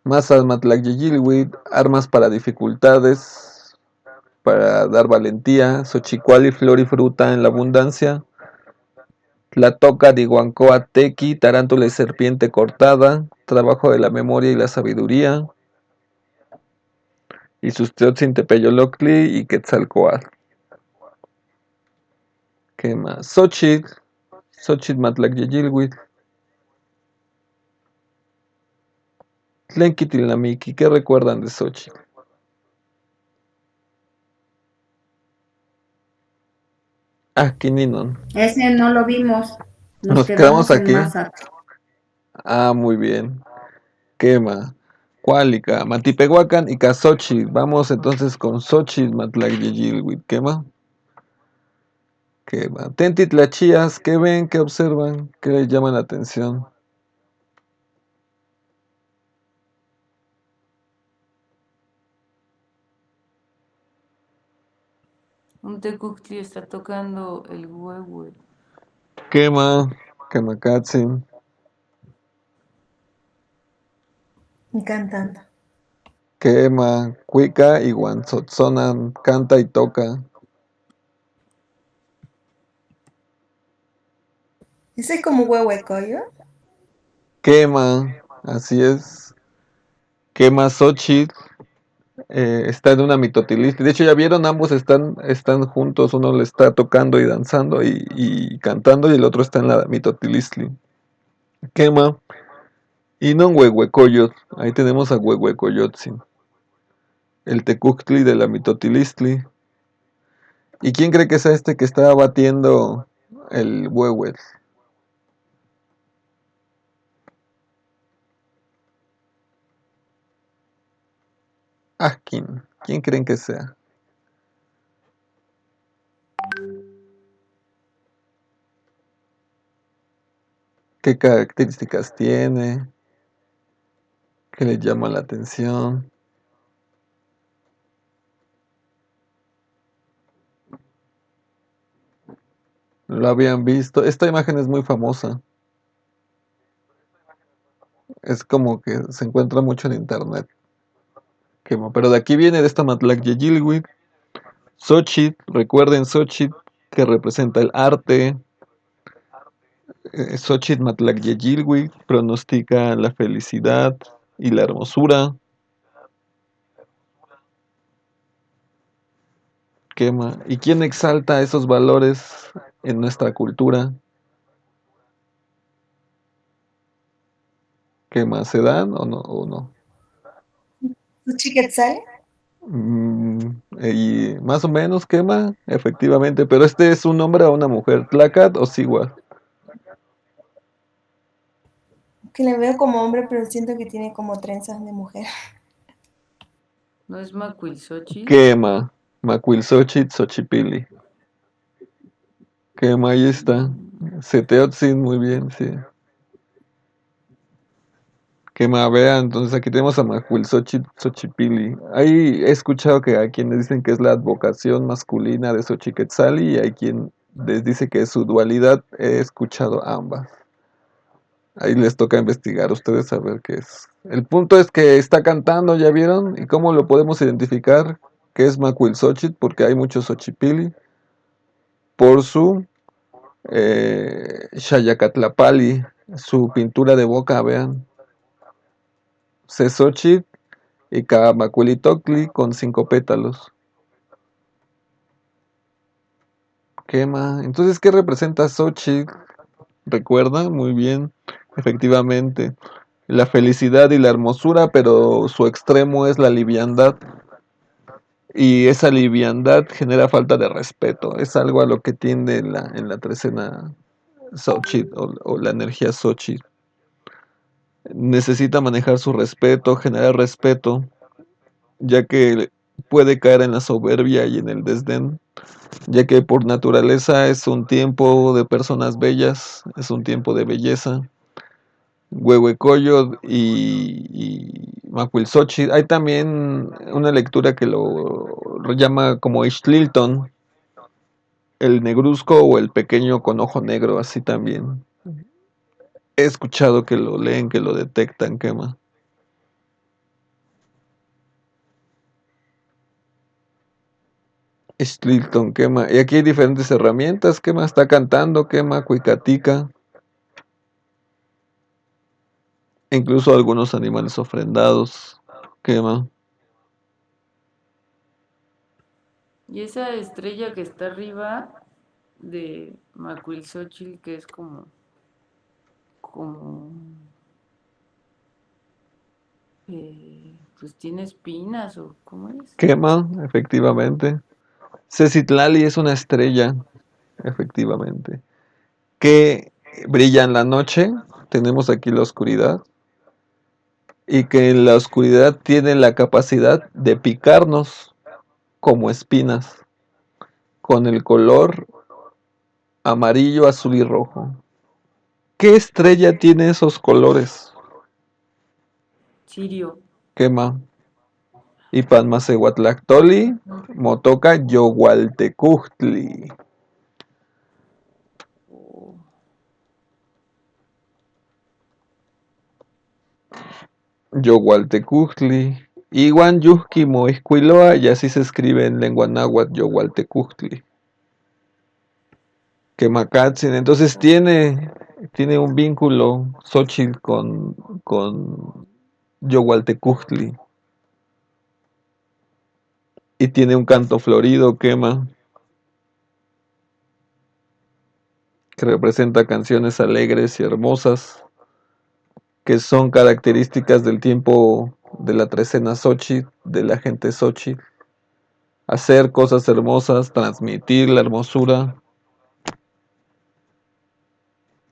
[SPEAKER 1] Masas Matlagyilwit, armas para dificultades, para dar valentía. Xochicuali, flor y fruta en la abundancia. Tlatoca, Diguancoa, Tequi, tarántula y serpiente cortada. Trabajo de la memoria y la sabiduría. Y sus Teotzin, Tepeyoloctli y Quetzalcoatl. ¿Qué más? Xochitl. Xochitl Matlagyilwit. Tlenquitilnamiki, ¿qué recuerdan de Xochitl? Ah, Quininon.
[SPEAKER 4] Ese no lo vimos. Nos
[SPEAKER 1] Nos quedamos
[SPEAKER 4] quedamos en
[SPEAKER 1] aquí.
[SPEAKER 4] Mazatl.
[SPEAKER 1] Ah, muy bien. Quema. Cuálica, Matipehuacan y Casochitl. Vamos entonces con Xochitl Matlagyilwit. Quema. Quema. Tentitlachías, ¿qué ven? ¿Qué observan? ¿Qué les llama la atención?
[SPEAKER 2] Un tecuctli está tocando el huehue.
[SPEAKER 1] Quema. Quemacatzin.
[SPEAKER 6] Y cantando.
[SPEAKER 1] Quema. Cuica y Guanzotzonan. Canta y toca.
[SPEAKER 6] Ese es como huehuecoyo.
[SPEAKER 1] Quema. Así es. Quema Xochitl. Está en una mitotilistli. De hecho, ya vieron, ambos están juntos. Uno le está tocando y danzando y cantando, y el otro está en la mitotilistli. Quema. Y no un huehuecoyot. Ahí tenemos a Huehuecoyotzin. El tecuctli de la mitotilistli. ¿Y quién cree que es este que está batiendo el huehuel? Ajkin. ¿Quién creen que sea? ¿Qué características tiene? ¿Qué le llama la atención? ¿Lo habían visto? Esta imagen es muy famosa. Es como que se encuentra mucho en internet. Pero de aquí viene, de esta Matlagyilwit. Xochitl, recuerden Xochitl, que representa el arte. Xochitl Matlagyilwit pronostica la felicidad y la hermosura. Quema. ¿Y quién exalta esos valores en nuestra cultura? ¿Quema? ¿Se dan o no?
[SPEAKER 6] ¿Chiquetzal?
[SPEAKER 1] Y más o menos quema, efectivamente, pero este es un hombre o una mujer, Tlacat o Sigua.
[SPEAKER 6] Que le veo como hombre, pero siento que tiene como trenzas de mujer.
[SPEAKER 2] ¿No es Macuilxochitl?
[SPEAKER 1] Quema, Macuilxochitl, Xochipilli. Quema, ahí está. Seteotzin, muy bien, sí. Que me vea, entonces aquí tenemos a Macuilxóchitl Xochipilli. Ahí he escuchado que hay quienes dicen que es la advocación masculina de Xochiquetzali y hay quien les dice que es su dualidad. He escuchado ambas. Ahí les toca investigar, ustedes saber qué es. El punto es que está cantando, ¿ya vieron? ¿Y cómo lo podemos identificar? Que es Macuilxóchitl, porque hay muchos Xochipilli. Por su Xayacatlapali, su pintura de boca, vean. Xochitl y Camacuilitocli con 5 pétalos. Quema. Entonces, ¿qué representa Xochitl? ¿Recuerda? Muy bien, efectivamente. La felicidad y la hermosura, pero su extremo es la liviandad. Y esa liviandad genera falta de respeto. Es algo a lo que tiende en la trecena Xochitl o la energía Xochitl. Necesita manejar su respeto, generar respeto, ya que puede caer en la soberbia y en el desdén, ya que por naturaleza es un tiempo de personas bellas, es un tiempo de belleza. Huehuecoyot y Macuilxóchitl. Hay también una lectura que lo llama como Ixtlilton, el negruzco o el pequeño con ojo negro, así también. He escuchado que lo leen, que lo detectan, quema. Ixtlilton, quema. Y aquí hay diferentes herramientas, quema. Está cantando, quema, cuicatica. Incluso algunos animales ofrendados, quema.
[SPEAKER 2] Y esa estrella que está arriba de Macuilxóchitl, que es como, pues tiene espinas o ¿cómo es?
[SPEAKER 1] Quema, efectivamente. Cecitlali es una estrella, efectivamente, que brilla en la noche. Tenemos aquí la oscuridad. Y que en la oscuridad tiene la capacidad de picarnos como espinas, con el color amarillo, azul y rojo. ¿Qué estrella tiene esos colores?
[SPEAKER 2] Sirio.
[SPEAKER 1] Quema. Ipanmacehuatlactoli, Motoca Yogualtecuhtli.
[SPEAKER 2] Oh,
[SPEAKER 1] Yogualtecuhtli. Iwan Yuhki Moisquiloa, y así se escribe en lengua náhuatl, Yogualtecuhtli. Quemacatzin. Entonces tiene un vínculo Xochitl con Yogualtecuhtli. Y tiene un canto florido, quema, que representa canciones alegres y hermosas, que son características del tiempo de la trecena Xochitl, de la gente Xochitl. Hacer cosas hermosas, transmitir la hermosura,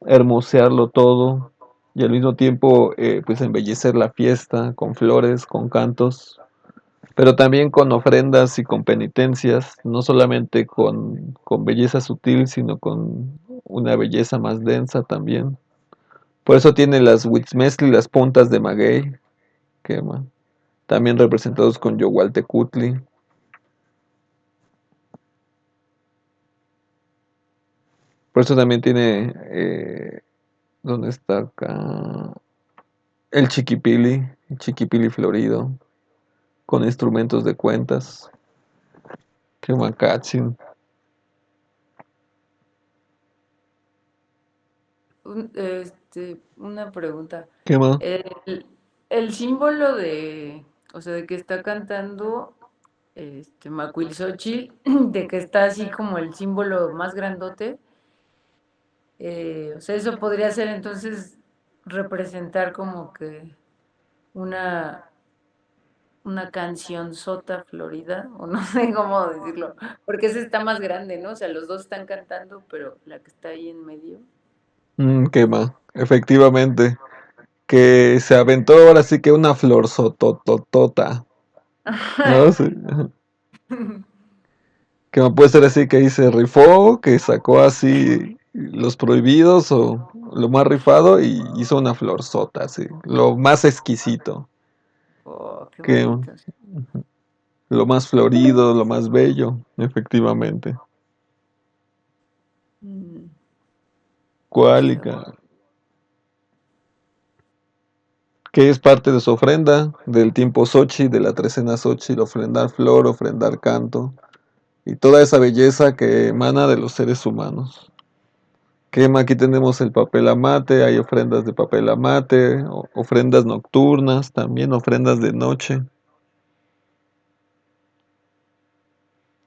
[SPEAKER 1] hermosearlo todo y al mismo tiempo pues embellecer la fiesta con flores, con cantos, pero también con ofrendas y con penitencias, no solamente con belleza sutil, sino con una belleza más densa también. Por eso tiene las Huitzmestli, las puntas de maguey, quema, también representados con Yogualtecutli. Por eso también tiene, ¿dónde está acá? El chiquipili florido, con instrumentos de cuentas, quemacatsin.
[SPEAKER 2] Una pregunta.
[SPEAKER 1] Quema.
[SPEAKER 2] El símbolo o sea, de que está cantando Macuilxóchitl, de que está así como el símbolo más grandote, o sea, eso podría ser entonces representar como que una, una canción sota florida, o no sé cómo decirlo, porque ese está más grande, ¿no? O sea, los dos están cantando, pero la que está ahí en medio.
[SPEAKER 1] Quema, efectivamente. Que se aventó ahora sí que una flor sotototota. ¿No? Sí. Que puede ser así que ahí se rifó, que sacó así los prohibidos, o lo más rifado y hizo una florzota, así, lo más exquisito,
[SPEAKER 2] Oh, qué
[SPEAKER 1] que
[SPEAKER 2] bonitos.
[SPEAKER 1] lo más florido, lo más bello, efectivamente.
[SPEAKER 2] Mm,
[SPEAKER 1] ¿Cuál y
[SPEAKER 2] chido.
[SPEAKER 1] qué es parte de su ofrenda? Del tiempo Xochitl, de la trecena Xochitl, ofrendar flor, ofrendar canto y toda esa belleza que emana de los seres humanos. Quema, aquí tenemos el papel amate, hay ofrendas de papel amate, ofrendas nocturnas, también ofrendas de noche,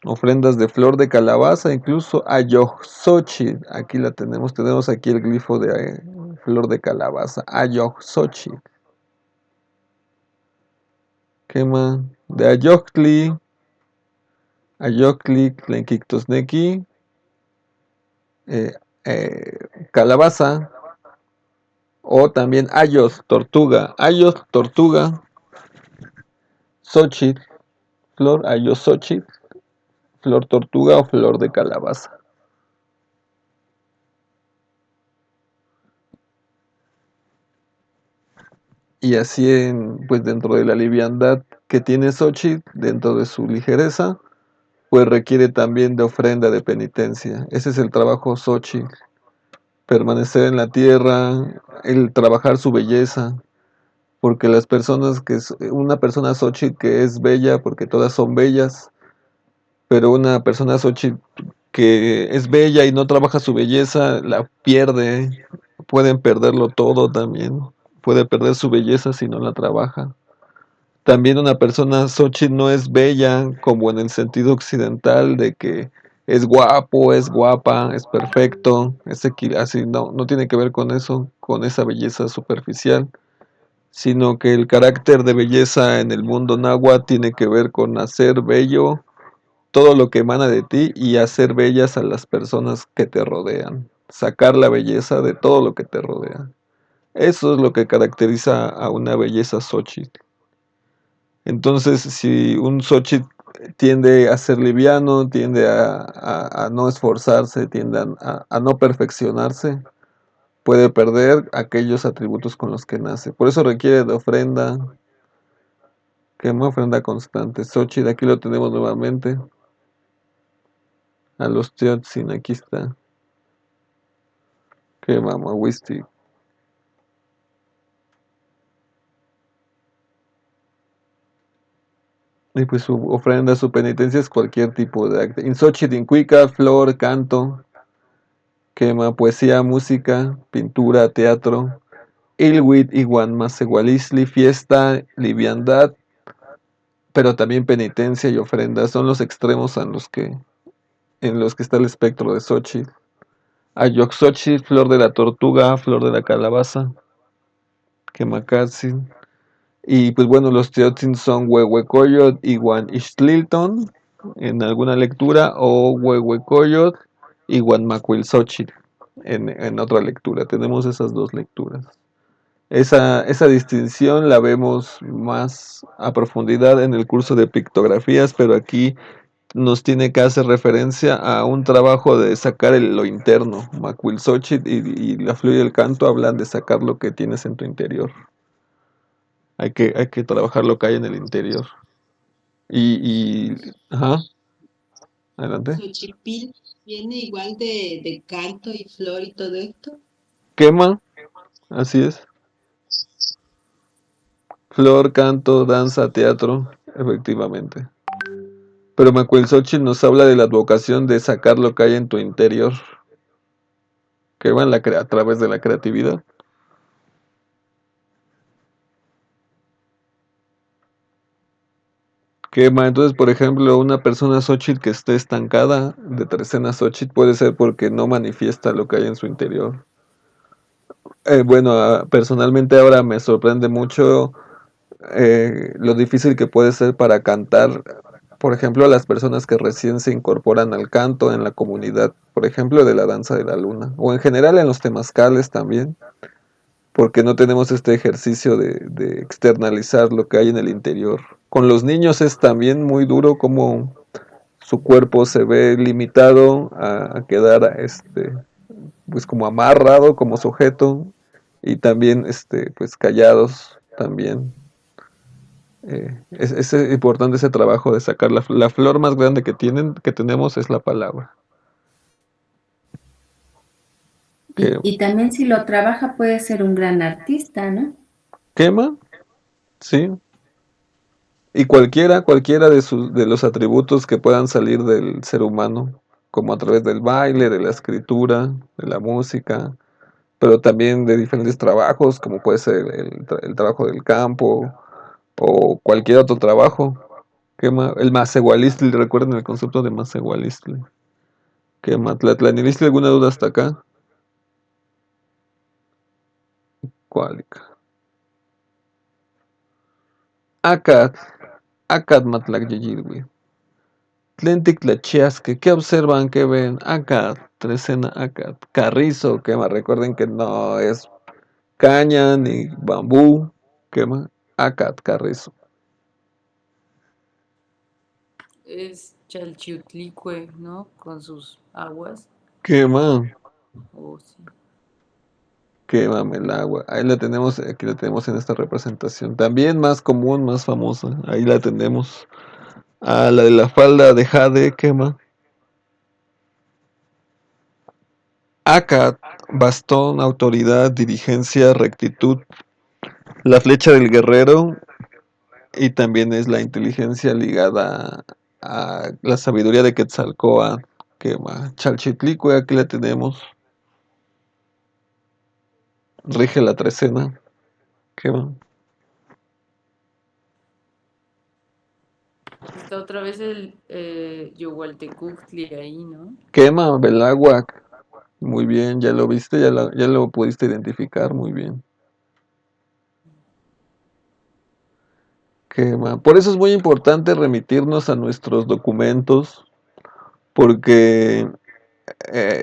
[SPEAKER 1] ofrendas de flor de calabaza, incluso Ayoxochitl, aquí la tenemos aquí el glifo de flor de calabaza, Ayoxochitl. Quema, de Ayoctli, Tlenquictosnequi, eh, calabaza, o también Ayos, tortuga, Xochitl, flor, Ayoxochitl, flor tortuga o flor de calabaza. Y así pues dentro de la liviandad que tiene Xochitl, dentro de su ligereza, pues requiere también de ofrenda de penitencia. Ese es el trabajo Xochitl, permanecer en la tierra, el trabajar su belleza, porque las personas una persona Xochitl que es bella, porque todas son bellas, pero una persona Xochitl que es bella y no trabaja su belleza, la pierde, pueden perderlo todo también, puede perder su belleza si no la trabaja. También una persona Xochitl no es bella como en el sentido occidental de que es guapo, es guapa, es perfecto, así no tiene que ver con eso, con esa belleza superficial, sino que el carácter de belleza en el mundo náhuatl tiene que ver con hacer bello todo lo que emana de ti y hacer bellas a las personas que te rodean, sacar la belleza de todo lo que te rodea. Eso es lo que caracteriza a una belleza Xochitl. Entonces, si un Xochitl tiende a ser liviano, tiende a no esforzarse, tiende a no perfeccionarse, puede perder aquellos atributos con los que nace. Por eso requiere de ofrenda, que una ofrenda constante. Xochitl, aquí lo tenemos nuevamente. A los Teotzin, aquí está. Que Mamahuisti. Y pues su ofrenda, su penitencia es cualquier tipo de acto. In Xochitl incuica, flor, canto, quema, poesía, música, pintura, teatro, Ilwit, Iguan, Masegualisli, fiesta, liviandad, pero también penitencia y ofrenda. Son los extremos en los que está el espectro de Xochitl. Ayoxochitl, flor de la tortuga, flor de la calabaza, Quemacatzin. Y pues bueno, los Teotzin son Huehuecoyot, Iguan Ixtlilton, en alguna lectura, o Huehuecoyot, Iguan Macuilxochitl, en otra lectura. Tenemos esas dos lecturas. Esa distinción la vemos más a profundidad en el curso de pictografías, pero aquí nos tiene que hacer referencia a un trabajo de sacar lo interno. Macuilxochitl y la fluye del canto hablan de sacar lo que tienes en tu interior. Hay que trabajar lo que hay en el interior. Ajá, adelante.
[SPEAKER 7] Xochipil viene igual de canto y flor y todo esto.
[SPEAKER 1] Quema, así es. Flor, canto, danza, teatro, efectivamente. Pero Macuilxochitl nos habla de la advocación de sacar lo que hay en tu interior, que va a través de la creatividad. Quema, entonces, por ejemplo, una persona Xochitl que esté estancada de trecena Xochitl puede ser porque no manifiesta lo que hay en su interior. Bueno, personalmente ahora me sorprende mucho lo difícil que puede ser para cantar, por ejemplo, a las personas que recién se incorporan al canto en la comunidad, por ejemplo, de la danza de la luna, o en general en los temazcales también, porque no tenemos este ejercicio de externalizar lo que hay en el interior. Con los niños es también muy duro como su cuerpo se ve limitado a quedar pues como amarrado como sujeto y también pues callados también. Es importante ese trabajo de sacar la flor más grande que tenemos es la palabra. Que
[SPEAKER 4] Y también si lo trabaja puede ser un gran artista, ¿no?
[SPEAKER 1] quema, sí. Y cualquiera de los atributos que puedan salir del ser humano, como a través del baile, de la escritura, de la música, pero también de diferentes trabajos, como puede ser el trabajo del campo o cualquier otro trabajo. El Masehualistli, recuerden el concepto de Masehualistli. Tlatlanilistli, ¿alguna duda hasta acá? Cuálica. Acat, Acat Matlacyeyilwi. Tlentic Tlachiasque, ¿qué observan? ¿Qué ven? Acat, Trecena Acat. Carrizo, quema. Recuerden que no es caña ni bambú, quema. Acat, carrizo.
[SPEAKER 2] Es Chalchiutlicue, ¿no? Con sus aguas.
[SPEAKER 1] Quema,
[SPEAKER 2] Oh, sí.
[SPEAKER 1] quémame el agua. Ahí la tenemos, aquí la tenemos en esta representación. También más común, más famosa. Ahí la tenemos. A la de la falda de jade, quema. Acat, bastón, autoridad, diligencia, rectitud. La flecha del guerrero y también es la inteligencia ligada a la sabiduría de Quetzalcóatl. Quema. Chalchitlicue, aquí la tenemos. Rige la trecena. Quema.
[SPEAKER 2] Está otra vez el Yohualtecuhtli ahí, ¿no?
[SPEAKER 1] Quema, Beláhuac. Muy bien, ya lo viste, ya lo pudiste identificar muy bien. Quema. Por eso es muy importante remitirnos a nuestros documentos, porque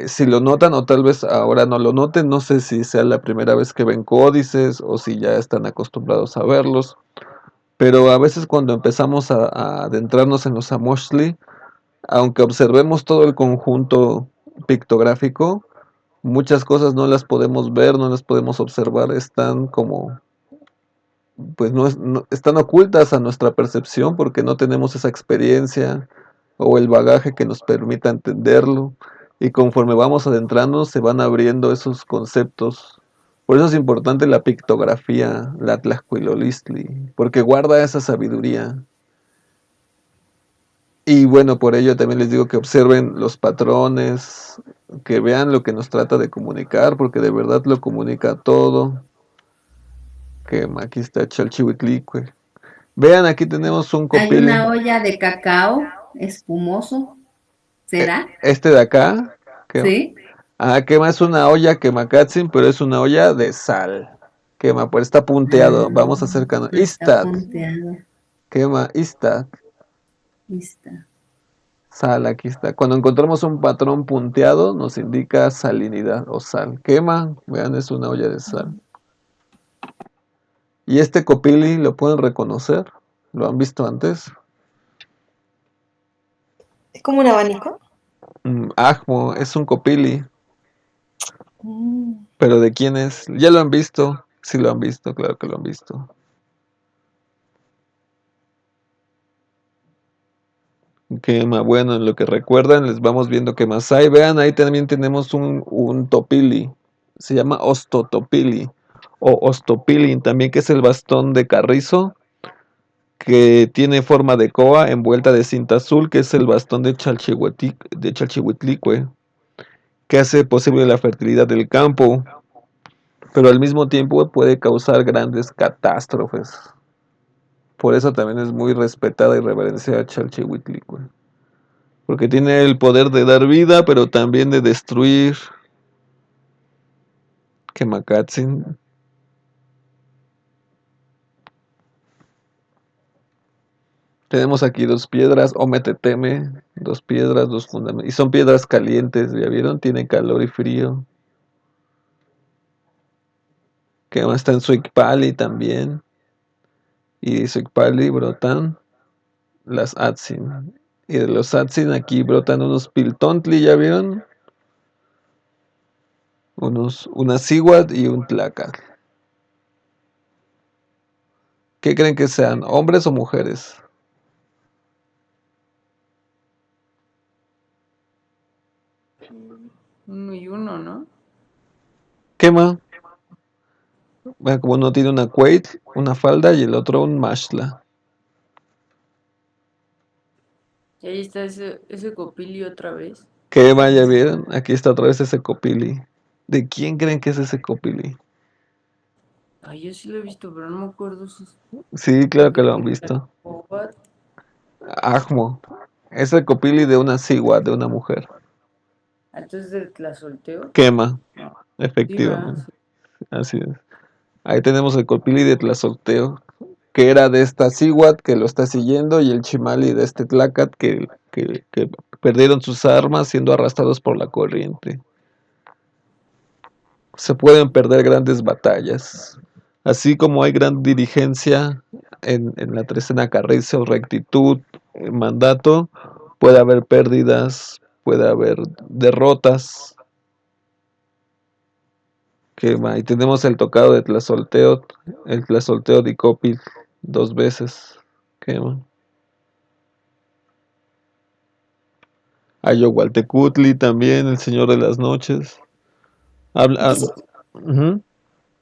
[SPEAKER 1] si lo notan o tal vez ahora no lo noten, no sé si sea la primera vez que ven códices o si ya están acostumbrados a verlos, pero a veces cuando empezamos a adentrarnos en los Amoshli, aunque observemos todo el conjunto pictográfico, muchas cosas no las podemos ver, no las podemos observar, están como, pues están ocultas a nuestra percepción porque no tenemos esa experiencia o el bagaje que nos permita entenderlo. Y conforme vamos adentrando, se van abriendo esos conceptos. Por eso es importante la pictografía, la Tlaxcuilolistli, porque guarda esa sabiduría. Y bueno, por ello también les digo que observen los patrones, que vean lo que nos trata de comunicar, porque de verdad lo comunica todo. Que aquí está Chalchihuitlicue. Vean, aquí tenemos un
[SPEAKER 4] Hay
[SPEAKER 1] copil.
[SPEAKER 4] una olla de cacao espumoso, ¿será?
[SPEAKER 1] Este de acá, que,
[SPEAKER 4] Sí.
[SPEAKER 1] quema es una olla quemacatzin, pero es una olla de sal. Quema, pues está punteado. Vamos
[SPEAKER 4] Ah,
[SPEAKER 1] acercando.
[SPEAKER 4] está
[SPEAKER 1] Istat,
[SPEAKER 4] punteado.
[SPEAKER 1] quema, Istat.
[SPEAKER 4] Ahí está.
[SPEAKER 1] Sal, aquí está. Cuando encontramos un patrón punteado, nos indica salinidad o sal. Quema, vean, es una olla de sal. Y este copili, ¿lo pueden reconocer? ¿Lo han visto antes?
[SPEAKER 6] ¿Es como un abanico?
[SPEAKER 1] Ajmo, es un copili.
[SPEAKER 6] Mm.
[SPEAKER 1] ¿Pero de quién es? ¿Ya lo han visto? Sí lo han visto, claro que lo han visto. Quema, bueno, en lo que recuerdan, les vamos viendo qué más hay. Vean, ahí también tenemos un topili. Se llama ostotopili o ostopili también, que es el bastón de carrizo que tiene forma de coa envuelta de cinta azul, que es el bastón de Chalchihuitlicue, que hace posible la fertilidad del campo, pero al mismo tiempo puede causar grandes catástrofes. Por eso también es muy respetada y reverenciada Chalchihuitlicue, porque tiene el poder de dar vida, pero también de destruir. Quemacatzin. Tenemos aquí dos piedras, Ometeteme, dos piedras, dos fundamentos. Y son piedras calientes, ¿ya vieron? Tienen calor y frío. Que está en Suicpali también. Y de Suicpali brotan las Atsin. Y de los Atsin aquí brotan unos Piltontli, ¿ya vieron? una Sigurd y un Tlacat. ¿Qué creen que sean? ¿Hombres o mujeres?
[SPEAKER 2] Uno y uno, ¿no?
[SPEAKER 1] Quema. Bueno, como uno tiene una Quaid, una falda y el otro un Mashla.
[SPEAKER 2] Y ahí está ese copili otra vez.
[SPEAKER 1] Quema, ya vieron. Aquí está otra vez ese Copili. ¿De quién creen que es ese Copili?
[SPEAKER 2] Ay, yo sí lo he visto, pero no me acuerdo si
[SPEAKER 1] Sí, claro que lo han visto.
[SPEAKER 2] Bobat.
[SPEAKER 1] Ajmo. Es el Copili de una Sigua, de una mujer.
[SPEAKER 2] Antes del Tlazolteo.
[SPEAKER 1] Quema,
[SPEAKER 2] Sí,
[SPEAKER 1] efectivamente. Así es. Ahí tenemos el Copili de Tlazolteo, que era de esta Sigua que lo está siguiendo, y el Chimali de este Tlacat que perdieron sus armas siendo arrastrados por la corriente. Se pueden perder grandes batallas. Así como hay gran dirigencia en la trecena carrizo, rectitud, mandato, puede haber pérdidas, puede haber derrotas. Y tenemos el tocado de Tlazolteotl, el Tlazolteotl y Copil, 2 veces. ¿Qué más? Ayohualtecutli también, el Señor de las Noches. Habla, ujú.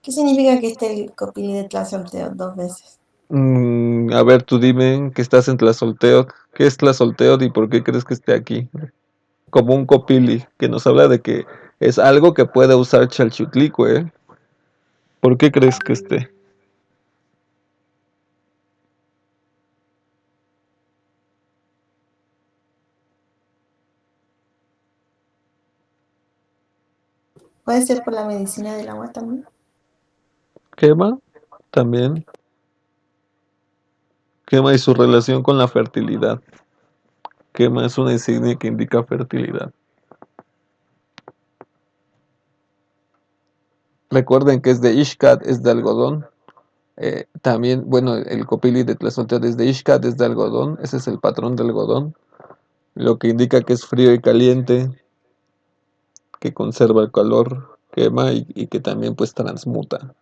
[SPEAKER 6] ¿Qué significa que esté el copili de Tlazolteo 2 veces?
[SPEAKER 1] A ver, tú dime que estás en Tlazolteotl. ¿Qué es Tlazolteotl y por qué crees que esté aquí? Como un copili, que nos habla de que es algo que puede usar Chalchutlicue, ¿eh? ¿Por qué crees que esté?
[SPEAKER 6] ¿Puede ser por la medicina del agua también?
[SPEAKER 1] Quema, también. Quema y su relación con la fertilidad. Quema es una insignia que indica fertilidad. Recuerden que es de Ishkat, es de algodón. También, bueno, el copili de Tlazolteotl es de Ishkat, es de algodón. Ese es el patrón del algodón. Lo que indica que es frío y caliente, que conserva el calor, quema y que también pues transmuta.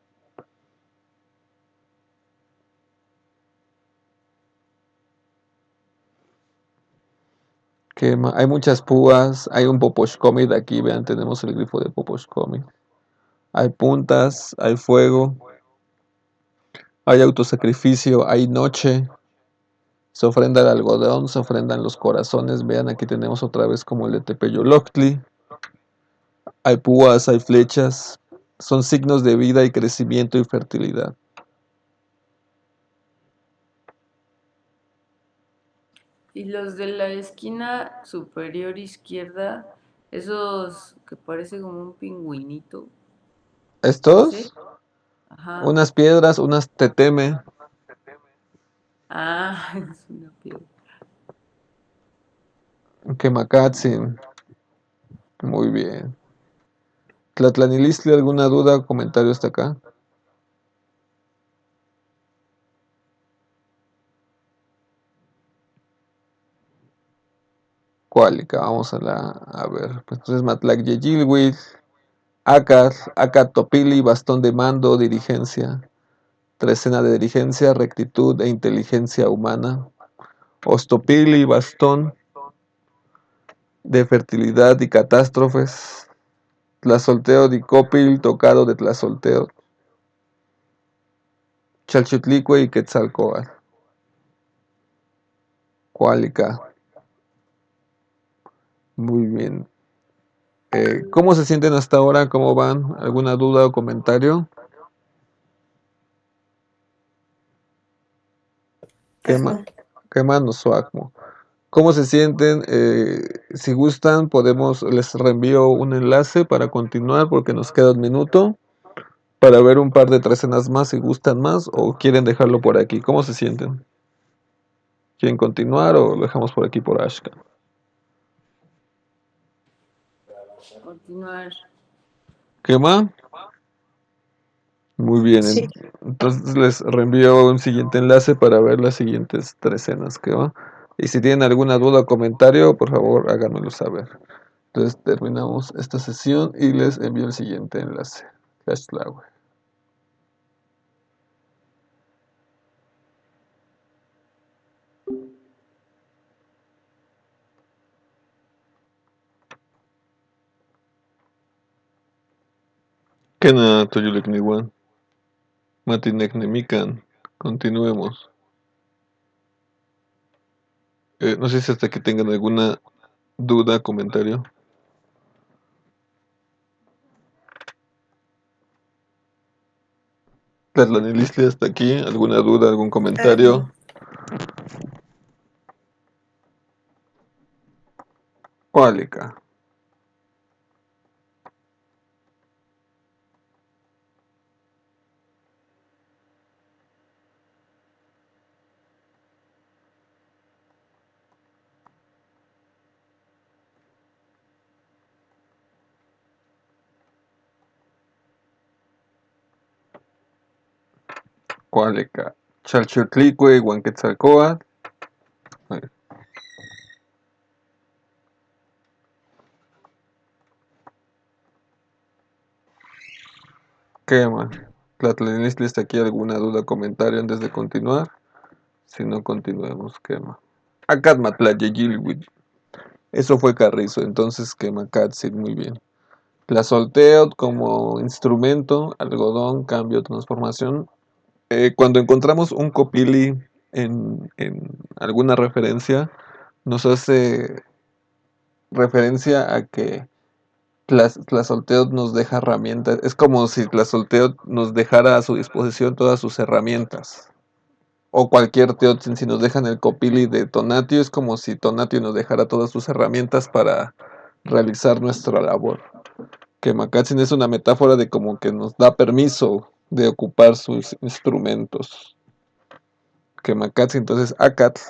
[SPEAKER 1] Quema. Hay muchas púas, hay un Poposhkomid aquí, vean, tenemos el grifo de Poposhkomid. Hay puntas, hay fuego, hay autosacrificio, hay noche, se ofrenda el algodón, se ofrendan los corazones, vean, aquí tenemos otra vez como el de Tepeyoloctli. Hay púas, hay flechas, son signos de vida y crecimiento y fertilidad.
[SPEAKER 2] Y los de la esquina superior izquierda, esos que parece como un pingüinito.
[SPEAKER 1] Estos,
[SPEAKER 2] ¿Sí? Ajá.
[SPEAKER 1] unas piedras, unas teteme,
[SPEAKER 2] Ah, es una piedra.
[SPEAKER 1] quemacatzin, muy bien. Tlatlanilistli, ¿alguna duda o comentario hasta acá? Cuálica, vamos a ver. Pues entonces Matlac Yeyilwil, Acat Topili, bastón de mando, dirigencia, trecena de dirigencia, rectitud e inteligencia humana. Ostopili, bastón de fertilidad y catástrofes. Tlazolteo di Copil, tocado de Tlazolteo. Chalchutlicue y Quetzalcóatl. Cuálica. Muy bien. ¿Cómo se sienten hasta ahora? ¿Cómo van? ¿Alguna duda o comentario?
[SPEAKER 6] Ajá.
[SPEAKER 1] ¿Qué más nos suacmo? ¿Cómo se sienten? Si gustan, les reenvío un enlace para continuar porque nos queda un minuto para ver un par de trecenas más si gustan más o quieren dejarlo por aquí. ¿Cómo se sienten? ¿Quieren continuar o lo dejamos por aquí por Ashka?
[SPEAKER 2] Continuar.
[SPEAKER 1] ¿Qué más? Muy bien,
[SPEAKER 6] Sí.
[SPEAKER 1] entonces les reenvío un siguiente enlace para ver las siguientes trecenas que va. Y si tienen alguna duda o comentario, por favor háganmelo saber. Entonces terminamos esta sesión y les envío el siguiente enlace. #. Kena Toyulik Niwan, Matinek Nemikan. Continuemos. No sé si hasta que tengan alguna duda, comentario. Tlatlanilistli, hasta aquí. ¿Alguna duda, algún comentario? Cuálica. Cuálica. Chalchutlicue, Huanquetzalcoatl. Quema. Tlatlanilistli, hasta aquí. ¿Alguna duda, comentario antes de continuar? Si no, continuemos. Quema. Acatmatlayeyilwit. Eso fue Carrizo, entonces quema Katsit, muy bien. Tlazolteotl como instrumento, algodón, cambio, transformación. Cuando encontramos un copili en alguna referencia, nos hace referencia a que Tlazolteotl nos deja herramientas. Es como si Tlazolteotl nos dejara a su disposición todas sus herramientas. O cualquier Teotzin, si nos dejan el copili de Tonatio, es como si Tonatio nos dejara todas sus herramientas para realizar nuestra labor. Que Makatzin es una metáfora de como que nos da permiso de ocupar sus instrumentos. Que Makatzin, entonces Akatl,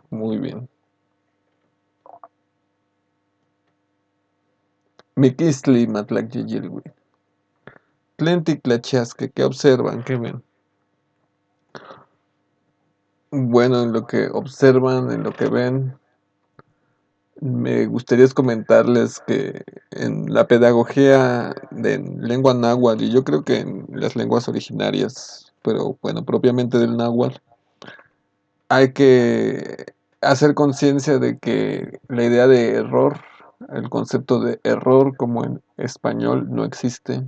[SPEAKER 1] muy bien. Miquistli Matlacyilwi. Tlentic Tlachiasque, ¿qué observan? ¿Qué ven? Bueno, en lo que observan, en lo que ven, me gustaría comentarles que en la pedagogía de lengua náhuatl, y yo creo que en las lenguas originarias, pero bueno, propiamente del náhuatl, hay que hacer conciencia de que la idea de error, el concepto de error como en español no existe.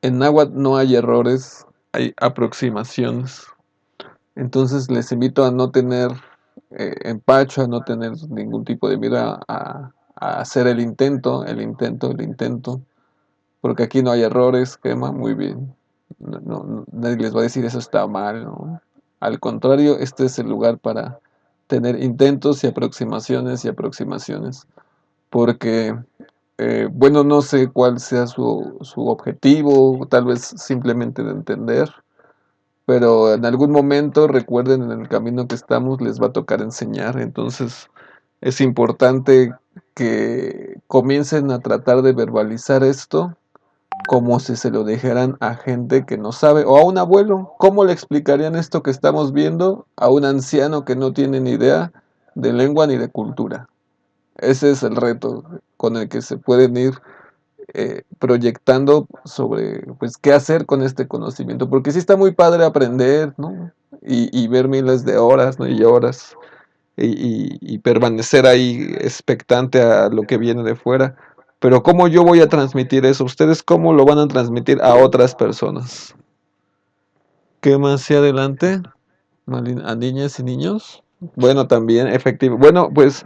[SPEAKER 1] En náhuatl no hay errores, hay aproximaciones. Entonces les invito a no tener empacho, a no tener ningún tipo de miedo a hacer el intento, porque aquí no hay errores, quema muy bien. Nadie les va a decir eso está mal, ¿no? Al contrario, este es el lugar para tener intentos y aproximaciones, porque, bueno, no sé cuál sea su objetivo, tal vez simplemente de entender, pero en algún momento, recuerden, en el camino que estamos les va a tocar enseñar, entonces es importante que comiencen a tratar de verbalizar esto como si se lo dijeran a gente que no sabe, o a un abuelo. ¿Cómo le explicarían esto que estamos viendo a un anciano que no tiene ni idea de lengua ni de cultura? Ese es el reto con el que se pueden ir proyectando sobre pues qué hacer con este conocimiento, porque sí está muy padre aprender, ¿no? Y ver miles de horas, ¿no? Y horas, y permanecer ahí expectante a lo que viene de fuera. Pero ¿cómo yo voy a transmitir eso? ¿Ustedes cómo lo van a transmitir a otras personas? ¿Qué más hacia adelante? ¿A niñas y niños? Bueno, también, efectivo. Bueno, pues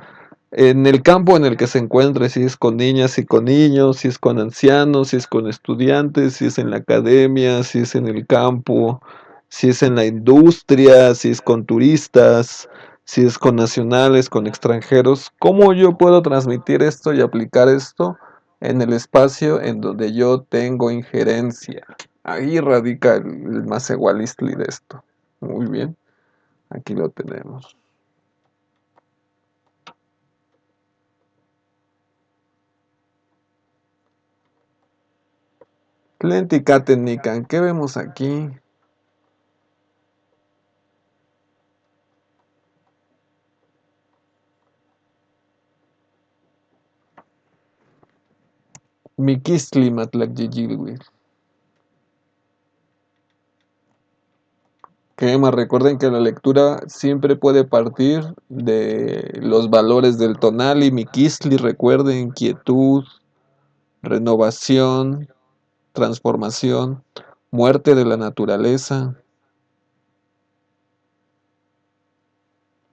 [SPEAKER 1] en el campo en el que se encuentre, si es con niñas y con niños, si es con ancianos, si es con estudiantes, si es en la academia, si es en el campo, si es en la industria, si es con turistas, si es con nacionales, con extranjeros, ¿cómo yo puedo transmitir esto y aplicar esto en el espacio en donde yo tengo injerencia? Ahí radica el más igualistli de esto. Muy bien, aquí lo tenemos. Tlenticate Nican, ¿qué vemos aquí? Miquistli Matlacyeyilhuitl. Quema, recuerden que la lectura siempre puede partir de los valores del tonal Miquistli, recuerden, quietud, renovación, transformación, muerte de la naturaleza.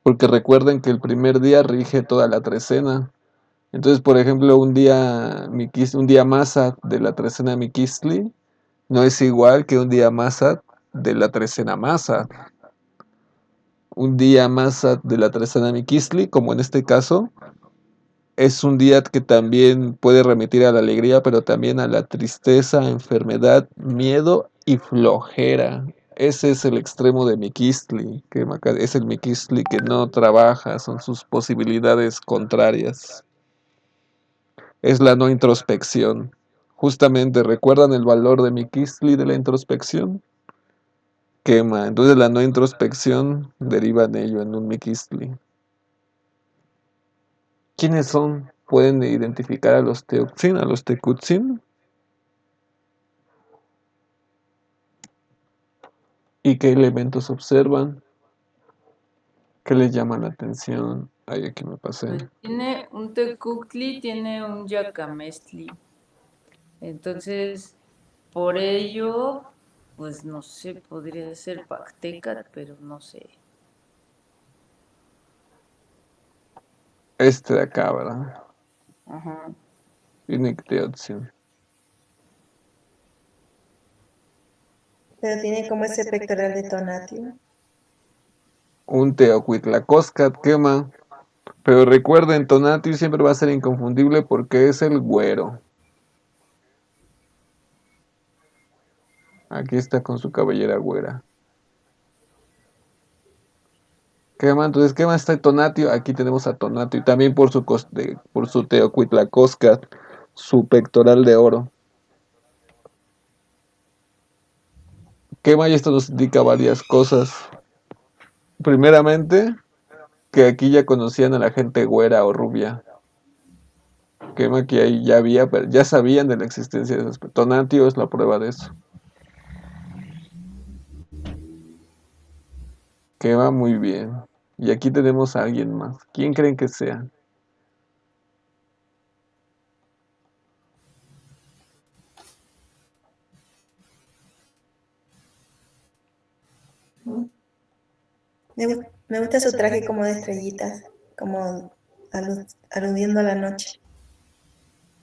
[SPEAKER 1] Porque recuerden que el primer día rige toda la trecena. Entonces, por ejemplo, un día Masat de la trecena Miquistli no es igual que un día Masat de la trecena Masat. Un día Masat de la trecena Miquistli, como en este caso, es un día que también puede remitir a la alegría, pero también a la tristeza, enfermedad, miedo y flojera. Ese es el extremo de Miquistli, es el Miquistli que no trabaja, son sus posibilidades contrarias. Es la no introspección. Justamente, ¿recuerdan el valor de Miquistli de la introspección? Quema. Entonces la no introspección deriva en ello, en un Miquistli. ¿Quiénes son? ¿Pueden identificar a los Teotzin, a los Tecutzin? ¿Y qué elementos observan? ¿Qué les llama la atención? Ay, aquí me pasé.
[SPEAKER 2] Pues tiene un Tecuctli, tiene un Yacamestli. Entonces, por ello, pues no sé, podría ser Pactecat, pero no sé.
[SPEAKER 1] Este de acá, ¿verdad?
[SPEAKER 2] Ajá.
[SPEAKER 1] Inicteotzin.
[SPEAKER 6] Pero tiene como ese pectoral de Tonatiuh.
[SPEAKER 1] Un Teocuitlacoscat, quema. Pero recuerden, Tonatiuh siempre va a ser inconfundible porque es el güero. Aquí está con su cabellera güera. Quema, entonces, ¿qué más está Tonatiuh? Aquí tenemos a Tonatiuh. Y también por su Teocuitlacoscat, su pectoral de oro. Quema, y esto nos indica varias cosas. Primeramente, que aquí ya conocían a la gente güera o rubia. Quema que ahí ya había, pero ya sabían de la existencia de esas. Tonatiuh es la prueba de eso. Quema muy bien. Y aquí tenemos a alguien más. ¿Quién creen que sea?
[SPEAKER 6] Me gusta su traje como de estrellitas, como aludiendo a la noche.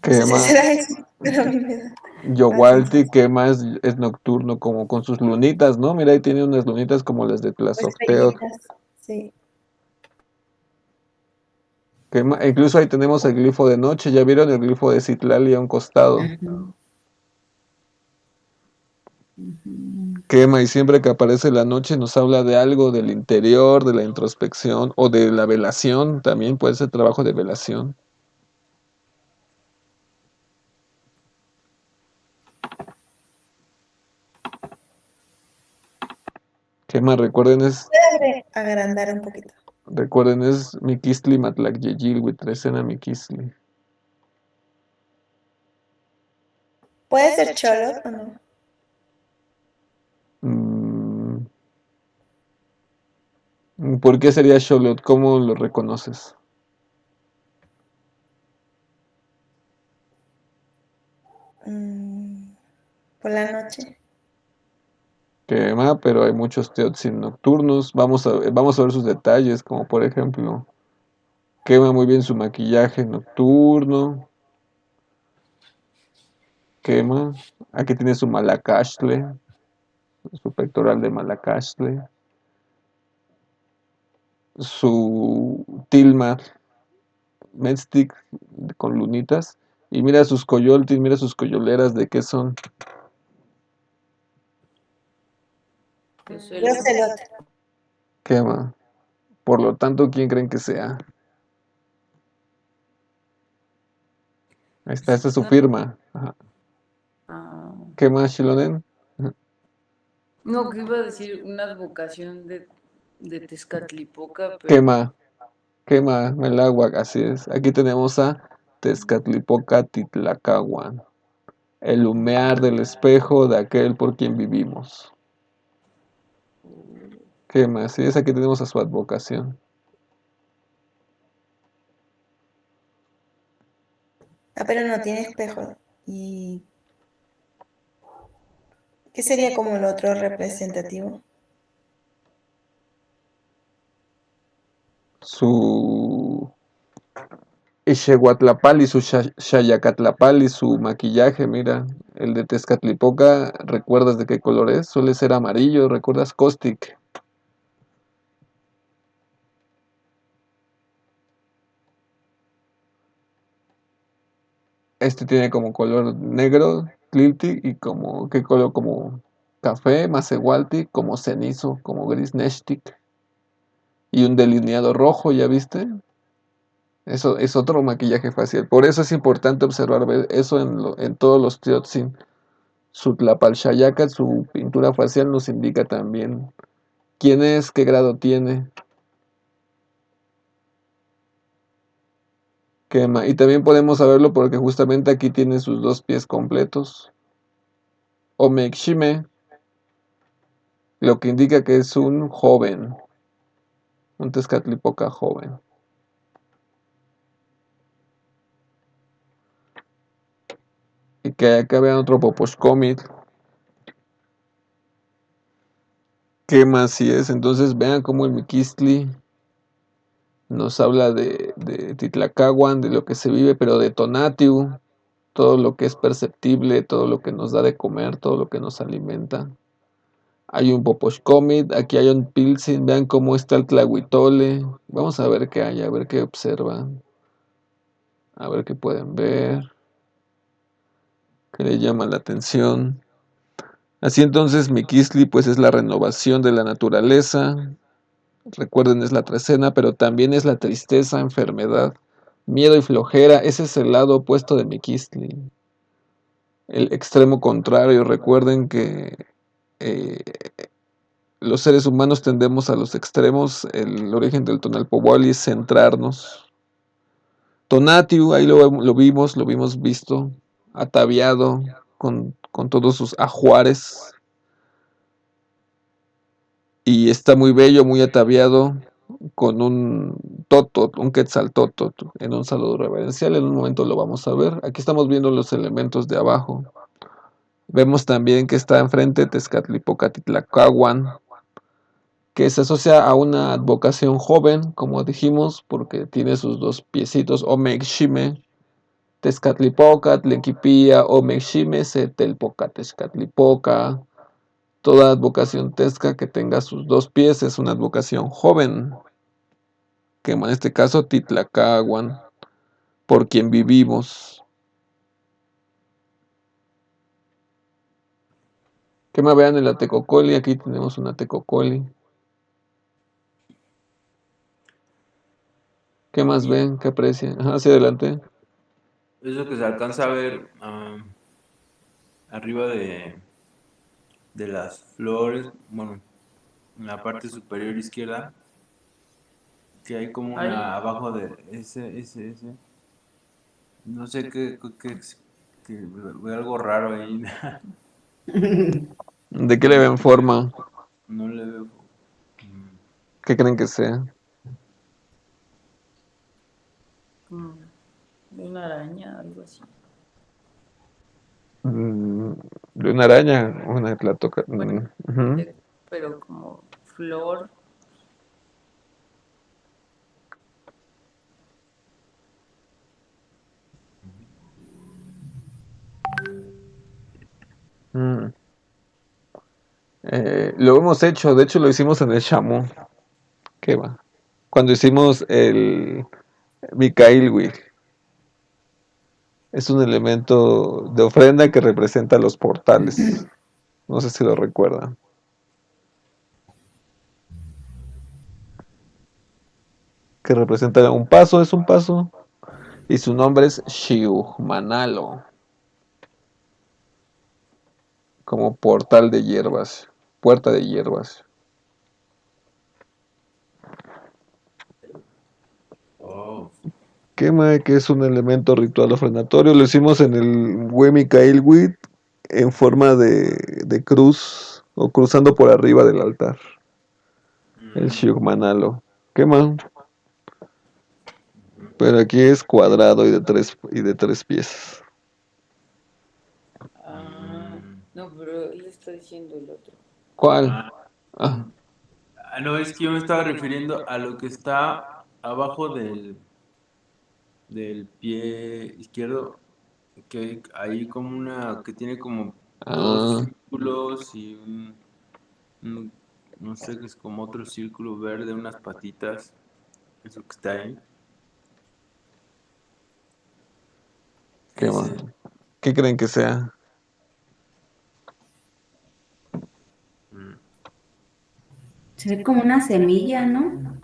[SPEAKER 6] No sé si
[SPEAKER 1] Quema.
[SPEAKER 6] será eso, pero a mí me da la
[SPEAKER 1] Yowalti,
[SPEAKER 6] sensación.
[SPEAKER 1] Quema es nocturno, como con sus lunitas, ¿no? Mira, ahí tiene unas lunitas como las de
[SPEAKER 6] Como
[SPEAKER 1] Tlazocteotl.
[SPEAKER 6] estrellitas, sí.
[SPEAKER 1] Quema, incluso ahí tenemos el glifo de noche. ¿Ya vieron el glifo de Citlali a un costado? Quema, y siempre que aparece la noche nos habla de algo del interior, de la introspección o de la velación. También puede ser trabajo de velación. Quema,
[SPEAKER 6] Agrandar un poquito.
[SPEAKER 1] recuerden, es Miquistli Matlacyeyilhuitl, trecena Miquistli.
[SPEAKER 6] ¿Puede ser cholo o no?
[SPEAKER 1] ¿Por qué sería Xolotl? ¿Cómo lo reconoces?
[SPEAKER 6] Por la noche.
[SPEAKER 1] Quema, pero hay muchos Teotzin nocturnos. Vamos a ver sus detalles, como por ejemplo, quema muy bien su maquillaje nocturno. Quema. Aquí tiene su Malacastle, su pectoral de Malacastle. Su Tilma Medstick con lunitas. Y mira sus coyoltis, mira sus coyoleras, ¿de qué son?
[SPEAKER 2] Ocelot.
[SPEAKER 6] Ocelot.
[SPEAKER 1] Quema. Por lo tanto, ¿quién creen que sea? Ahí está, esta es su firma. Ajá.
[SPEAKER 2] Ah,
[SPEAKER 1] ¿Qué más, Shilonen?
[SPEAKER 2] no, que iba a decir una advocación de Tezcatlipoca, pero
[SPEAKER 1] Quema, quema el agua, así es. Aquí tenemos a Tezcatlipoca Titlacahuan. el humear del espejo de aquel por quien vivimos. ¿Qué más? Sí, es aquí tenemos a su advocación.
[SPEAKER 6] Ah, pero no tiene espejo. ¿Y qué sería como el otro representativo?
[SPEAKER 1] Su Ixehuatlapal y su Xayacatlapal y su maquillaje, mira. El de Tezcatlipoca, ¿recuerdas de qué color es? Suele ser amarillo, ¿recuerdas? Caustic. Este tiene como color negro, Tliltic, y como, ¿qué color? Como café, Masehualtic, como cenizo, como gris Neshtic. Y un delineado rojo, ¿ya viste? Eso es otro maquillaje facial. Por eso es importante observar eso en todos los Tiotzin. Su Tlapalchayacat, su pintura facial nos indica también quién es, qué grado tiene, quema. Y también podemos saberlo porque justamente aquí tiene sus dos pies completos. Omekshime, lo que indica que es un joven, un Tezcatlipoca joven. Y que acá vean otro Poposhkomit. ¿Qué más si es? Entonces vean cómo el Miquistli nos habla de Titlacahuan, de lo que se vive, pero de Tonatiuh, todo lo que es perceptible, todo lo que nos da de comer, todo lo que nos alimenta. Hay un Poposhkomit, aquí hay un Pilsin, vean cómo está el Tlahuitole. Vamos a ver qué hay, a ver qué observan, a ver qué pueden ver, qué les llama la atención. Así entonces Miquistli pues es la renovación de la naturaleza. Recuerden, es la trecena, pero también es la tristeza, enfermedad, miedo y flojera. Ese es el lado opuesto de Miquistli. El extremo contrario. Recuerden que eh, los seres humanos tendemos a los extremos. El origen del Tonalpohualli es centrarnos. Tonatiuh, ahí lo vimos visto, ataviado con todos sus ajuares. Y está muy bello, muy ataviado, con un totot, un quetzaltotot, en un saludo reverencial. En un momento lo vamos a ver. Aquí estamos viendo los elementos de abajo. Vemos también que está enfrente Tezcatlipoca Titlacahuan, que se asocia a una advocación joven, como dijimos, porque tiene sus dos piecitos, Omexime, Tezcatlipoca, Tlequipía, Omexime, Setelpoca, Tezcatlipoca. Toda advocación tezca que tenga sus dos pies es una advocación joven, que en este caso Titlacahuan, por quien vivimos. Que me vean en la Tecocoli, aquí tenemos una Tecocoli. ¿Qué más
[SPEAKER 3] Y
[SPEAKER 1] ven? ¿Qué aprecian? Ajá, hacia adelante.
[SPEAKER 3] eso que se alcanza a ver arriba de las flores, bueno, en la parte superior izquierda, que hay como
[SPEAKER 2] Ay,
[SPEAKER 3] una abajo de ese. No sé que veo algo raro ahí.
[SPEAKER 1] ¿De qué le ven forma?
[SPEAKER 3] No le veo.
[SPEAKER 1] ¿Qué creen que sea?
[SPEAKER 2] como de una araña, algo así.
[SPEAKER 1] De una araña, una tlatoca.
[SPEAKER 2] Bueno,
[SPEAKER 1] Ujú.
[SPEAKER 2] pero como flor.
[SPEAKER 1] Mm. Lo hemos hecho, de hecho lo hicimos en el Shamu. ¿Qué va? Cuando hicimos el Mikailwi. Es un elemento de ofrenda que representa los portales. No sé si lo recuerdan. Que representa un paso, es un paso. Y su nombre es Shiu Manalo. Como portal de hierbas. Puerta de hierbas.
[SPEAKER 3] Oh.
[SPEAKER 1] Quema, que es un elemento ritual ofrendatorio. Lo hicimos en el Wemi-Cailwit en forma de cruz o cruzando por arriba del altar. El Shiugmanalo. Quema. Pero aquí es cuadrado y de tres piezas.
[SPEAKER 2] Ah, no, pero él está diciendo el otro.
[SPEAKER 1] ¿Cuál?
[SPEAKER 3] Ah,
[SPEAKER 1] Ah,
[SPEAKER 3] no, es que yo me estaba refiriendo a lo que está abajo del pie izquierdo, que hay como que tiene como dos
[SPEAKER 1] ah,
[SPEAKER 3] círculos y no sé, que es como otro círculo verde, unas patitas, eso que está ahí.
[SPEAKER 1] quema.
[SPEAKER 3] Ese.
[SPEAKER 1] ¿Qué creen que sea?
[SPEAKER 3] Mm.
[SPEAKER 4] Se ve como una semilla, ¿no?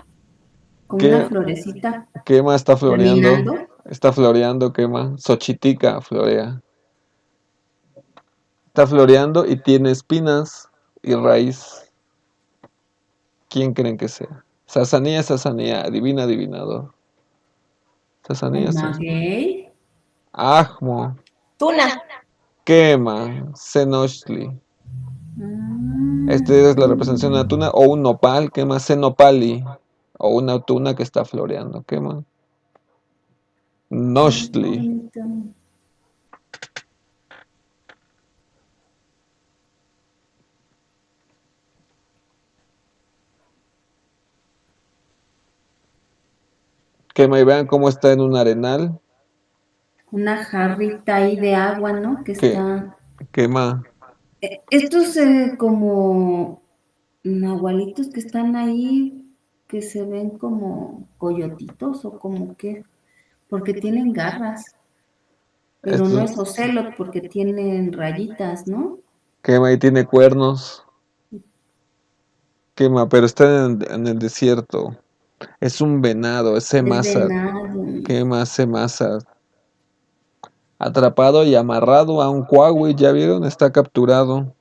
[SPEAKER 4] Como una
[SPEAKER 1] ¿Qué,
[SPEAKER 4] florecita
[SPEAKER 1] quema está floreando?
[SPEAKER 4] germinando.
[SPEAKER 1] Está floreando, quema. Xochitica florea. Está floreando y tiene espinas y raíz. ¿Quién creen que sea? Sasanía, Sasanía, adivina, adivinador.
[SPEAKER 4] El
[SPEAKER 1] Sasanía, Sasanía.
[SPEAKER 4] maguey.
[SPEAKER 1] Ajmo,
[SPEAKER 6] Tuna.
[SPEAKER 1] quema, Xenochtli.
[SPEAKER 4] Ah,
[SPEAKER 1] Esta es la representación de una tuna o un nopal, quema, Xenopali. O una tuna que está floreando, quema.
[SPEAKER 4] ay, qué
[SPEAKER 1] Nochtli.
[SPEAKER 4] bonito.
[SPEAKER 1] Quema y vean cómo está en un arenal.
[SPEAKER 4] Una jarrita ahí de agua, ¿no? Que
[SPEAKER 1] Que
[SPEAKER 4] está.
[SPEAKER 1] quema.
[SPEAKER 4] Estos como nahualitos que están ahí, que se ven como coyotitos o como que, porque tienen garras, pero no es
[SPEAKER 1] Estos,
[SPEAKER 4] ocelot porque tienen rayitas, ¿no?
[SPEAKER 1] quema y tiene cuernos. Quema, pero está en el desierto. Es un venado, es
[SPEAKER 4] Es
[SPEAKER 1] masa.
[SPEAKER 4] venado.
[SPEAKER 1] Quema, masa. Atrapado y amarrado a un cuahui, ¿ya vieron? Está capturado.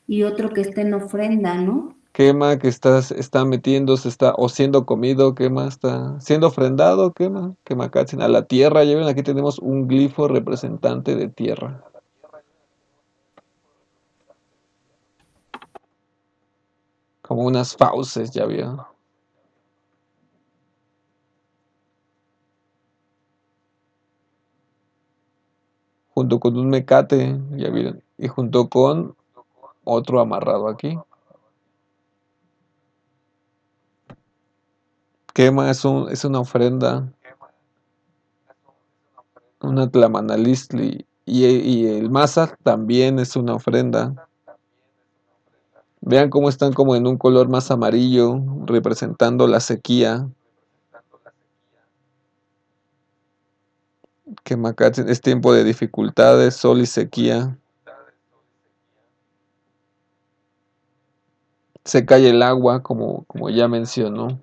[SPEAKER 4] Y otro que está en ofrenda, ¿no?
[SPEAKER 1] Quema que está metiéndose, está o siendo comido, quema, está siendo ofrendado, quema, quema Katsin, a la tierra. Ya ven, aquí tenemos un glifo representante de tierra. Como unas fauces, ya vieron. Junto con un mecate, ya vieron. Y junto con otro amarrado aquí. Quema es una ofrenda, una tlamanalistli. Y el masa también es una ofrenda. Vean cómo están como en un color más amarillo, representando la sequía. Que Macatsin es tiempo de dificultades, sol y sequía. Se cae el agua, como ya mencionó.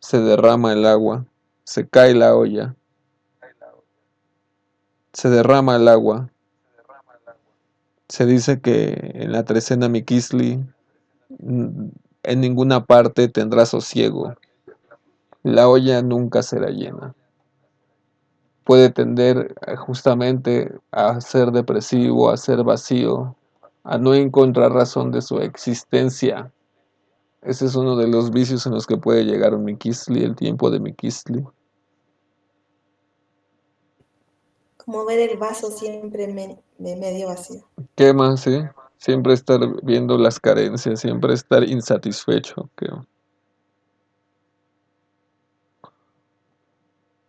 [SPEAKER 1] Se derrama el agua. Se cae la olla. Se derrama el agua. Se dice que en la trecena Miquisli en ninguna parte tendrá sosiego. La olla nunca será llena. Puede tender justamente a ser depresivo, a ser vacío, a no encontrar razón de su existencia. Ese es uno de los vicios en los que puede llegar un Miquisli, el tiempo de Miquisli.
[SPEAKER 6] Como ver el vaso siempre medio vacío.
[SPEAKER 1] Quema, sí. Siempre estar viendo las carencias, siempre estar insatisfecho.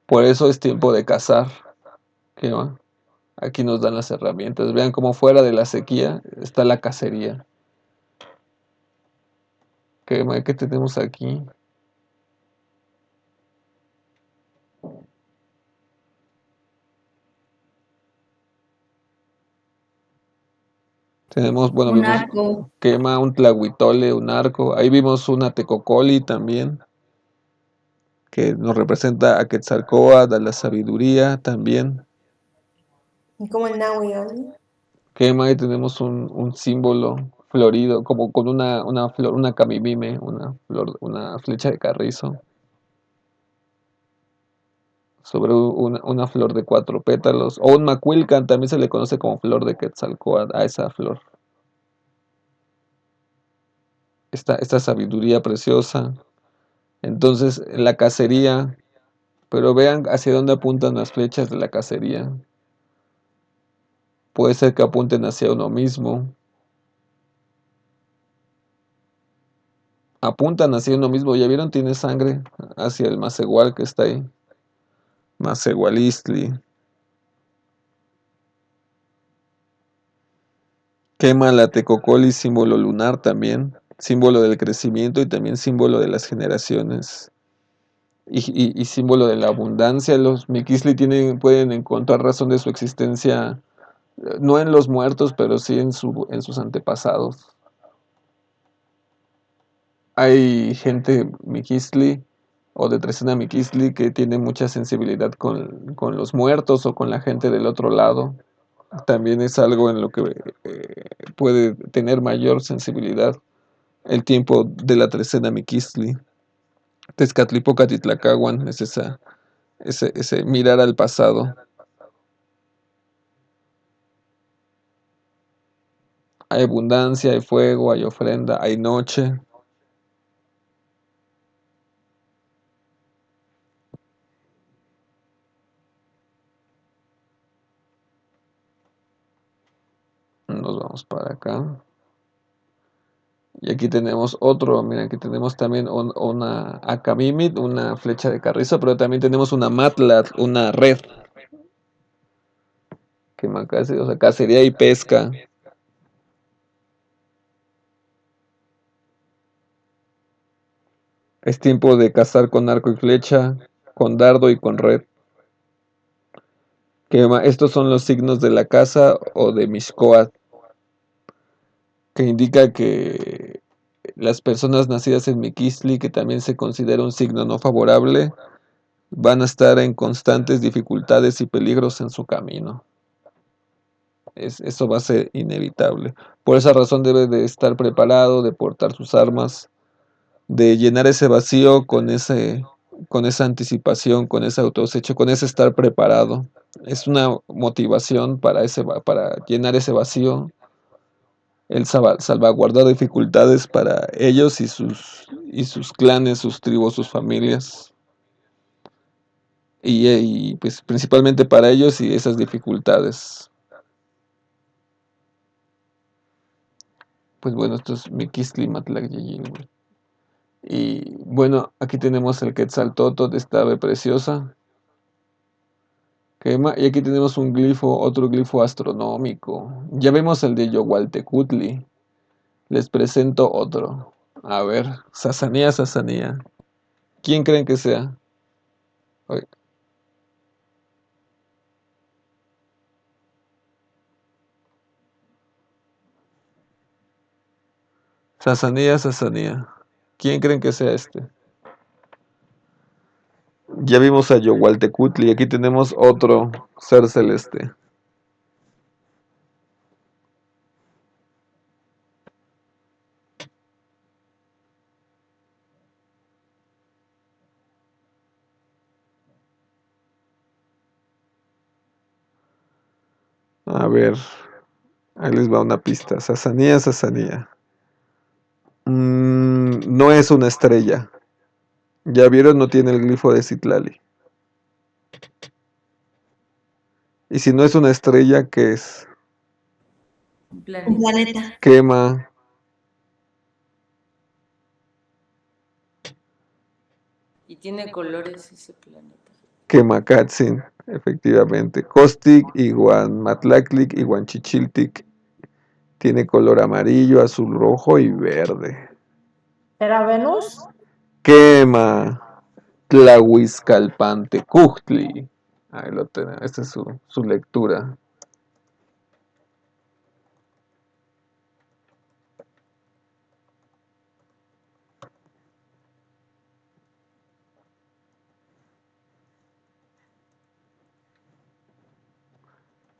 [SPEAKER 1] Por eso es tiempo de cazar. Quema. Aquí nos dan las herramientas. Vean cómo fuera de la sequía está la cacería. Quema, ¿qué tenemos aquí? Tenemos, bueno,
[SPEAKER 4] Un
[SPEAKER 1] vimos
[SPEAKER 4] arco.
[SPEAKER 1] quema, un tlahuitole, un arco. Ahí vimos una tecocoli también, que nos representa a Quetzalcóatl, a la sabiduría también.
[SPEAKER 6] Y como el Nahui, ¿no?
[SPEAKER 1] Quema, ahí tenemos un símbolo florido, como con una flor, una camimime, una flor, una flecha de carrizo, sobre una flor de 4 pétalos, o un macuilcan, también se le conoce como flor de Quetzalcóatl a esa flor. Esta sabiduría preciosa. Entonces, la cacería, pero vean hacia dónde apuntan las flechas de la cacería. Puede ser que apunten hacia uno mismo. Apuntan hacia uno mismo. ¿Ya vieron? Tiene sangre hacia el Macehual que está ahí. Macehualistli. Quema la tecocoli, símbolo lunar también. Símbolo del crecimiento y también símbolo de las generaciones. Y símbolo de la abundancia. Los Miquisli pueden encontrar razón de su existencia, no en los muertos, pero sí en sus antepasados. Hay gente Miquisli o de Trecena Miquisli que tiene mucha sensibilidad con los muertos o con la gente del otro lado. También es algo en lo que puede tener mayor sensibilidad el tiempo de la Trecena Miquisli. Tezcatlipoca Titlacahuan es ese mirar al pasado. Hay abundancia, hay fuego, hay ofrenda, hay noche. Nos vamos para acá. Y aquí tenemos otro, mira, aquí tenemos también una Akamimit, una flecha de carrizo, pero también tenemos una Matlat, una red, que macase, o sea, cacería y pesca. Es tiempo de cazar con arco y flecha, con dardo y con red. Estos son los signos de la casa o de Mixcoac, que indica que las personas nacidas en Miquisli, que también se considera un signo no favorable, van a estar en constantes dificultades y peligros en su camino. Eso va a ser inevitable. Por esa razón debe de estar preparado, de portar sus armas, de llenar ese vacío con esa anticipación, con ese autodesecho, con ese estar preparado. Es una motivación para llenar ese vacío, el salvaguardar dificultades para ellos y sus clanes, sus tribus, sus familias. Y pues principalmente para ellos y esas dificultades. Pues bueno, esto es Miquisli Matlac-Yeyin. Y bueno, aquí tenemos el Quetzaltótl de esta ave preciosa. Y aquí tenemos otro glifo astronómico. Ya vemos el de Yogualtecutli. Les presento otro. A ver, Sasanía, Sasanía. ¿Quién creen que sea? Oye, Sasanía, Sasanía. ¿Quién creen que sea este? Ya vimos a Yogualtecutli. Aquí tenemos otro ser celeste. A ver, ahí les va una pista. Sasanía, Sasanía. No es una estrella. Ya vieron, no tiene el glifo de Citlali. Y si no es una estrella, ¿qué es?
[SPEAKER 2] Un
[SPEAKER 6] Un
[SPEAKER 2] planeta.
[SPEAKER 6] planeta.
[SPEAKER 1] Quema,
[SPEAKER 2] Y tiene colores ese planeta.
[SPEAKER 1] Quemacatzin, efectivamente. Costic, Iguan Matlactlic, Iguan Chichiltic. Tiene color amarillo, azul, rojo y verde.
[SPEAKER 8] ¿Era Venus?
[SPEAKER 1] Quema, Tlahuizcalpante, Cuhtli. Ahí lo tenemos, esta es su lectura.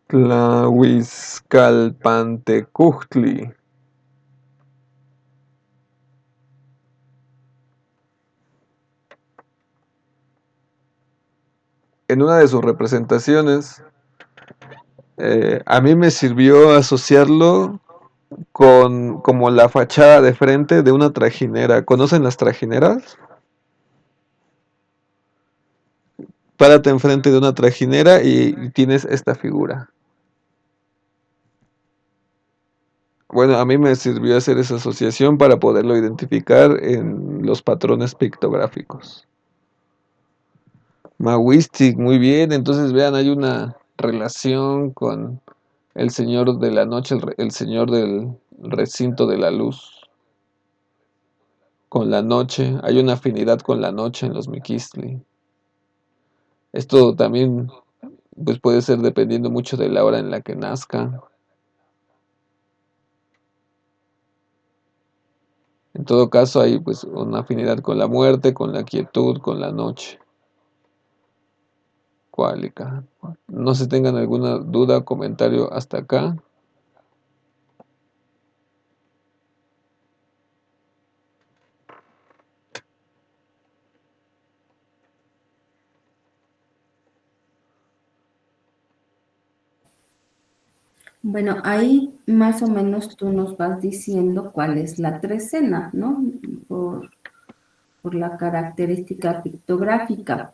[SPEAKER 1] Tlahuizcalpante, Cuhtli. en una de sus representaciones, a mí me sirvió asociarlo con como la fachada de frente de una trajinera. ¿Conocen las trajineras? Párate enfrente de una trajinera y tienes esta figura. Bueno, a mí me sirvió hacer esa asociación para poderlo identificar en los patrones pictográficos. Mawistic, muy bien. Entonces vean, hay una relación con el señor de la noche, el señor del recinto de la luz. Con la noche, hay una afinidad con la noche en los Miquistli. Esto también pues puede ser dependiendo mucho de la hora en la que nazca. En todo caso hay pues una afinidad con la muerte, con la quietud, con la noche. Cuálica. No se tengan alguna duda o comentario hasta acá.
[SPEAKER 4] Bueno, ahí más o menos tú nos vas diciendo cuál es la trecena, ¿no? Por la característica pictográfica.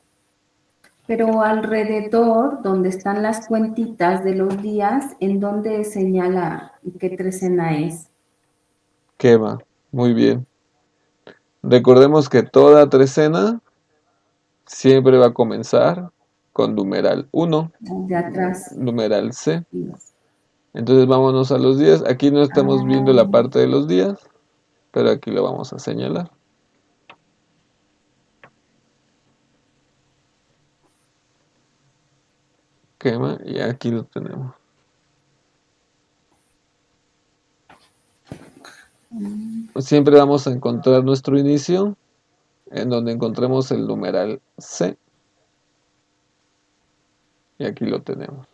[SPEAKER 4] Pero alrededor, donde están las cuentitas de los días, ¿en dónde señala qué trecena es?
[SPEAKER 1] Quema. Muy bien. Recordemos que toda trecena siempre va a comenzar con numeral 1,
[SPEAKER 4] De atrás.
[SPEAKER 1] numeral C. Entonces vámonos a los días. Aquí no estamos viendo la parte de los días, pero aquí lo vamos a señalar. Quema y aquí lo tenemos. Siempre vamos a encontrar nuestro inicio en donde encontremos el numeral C. Y aquí lo tenemos.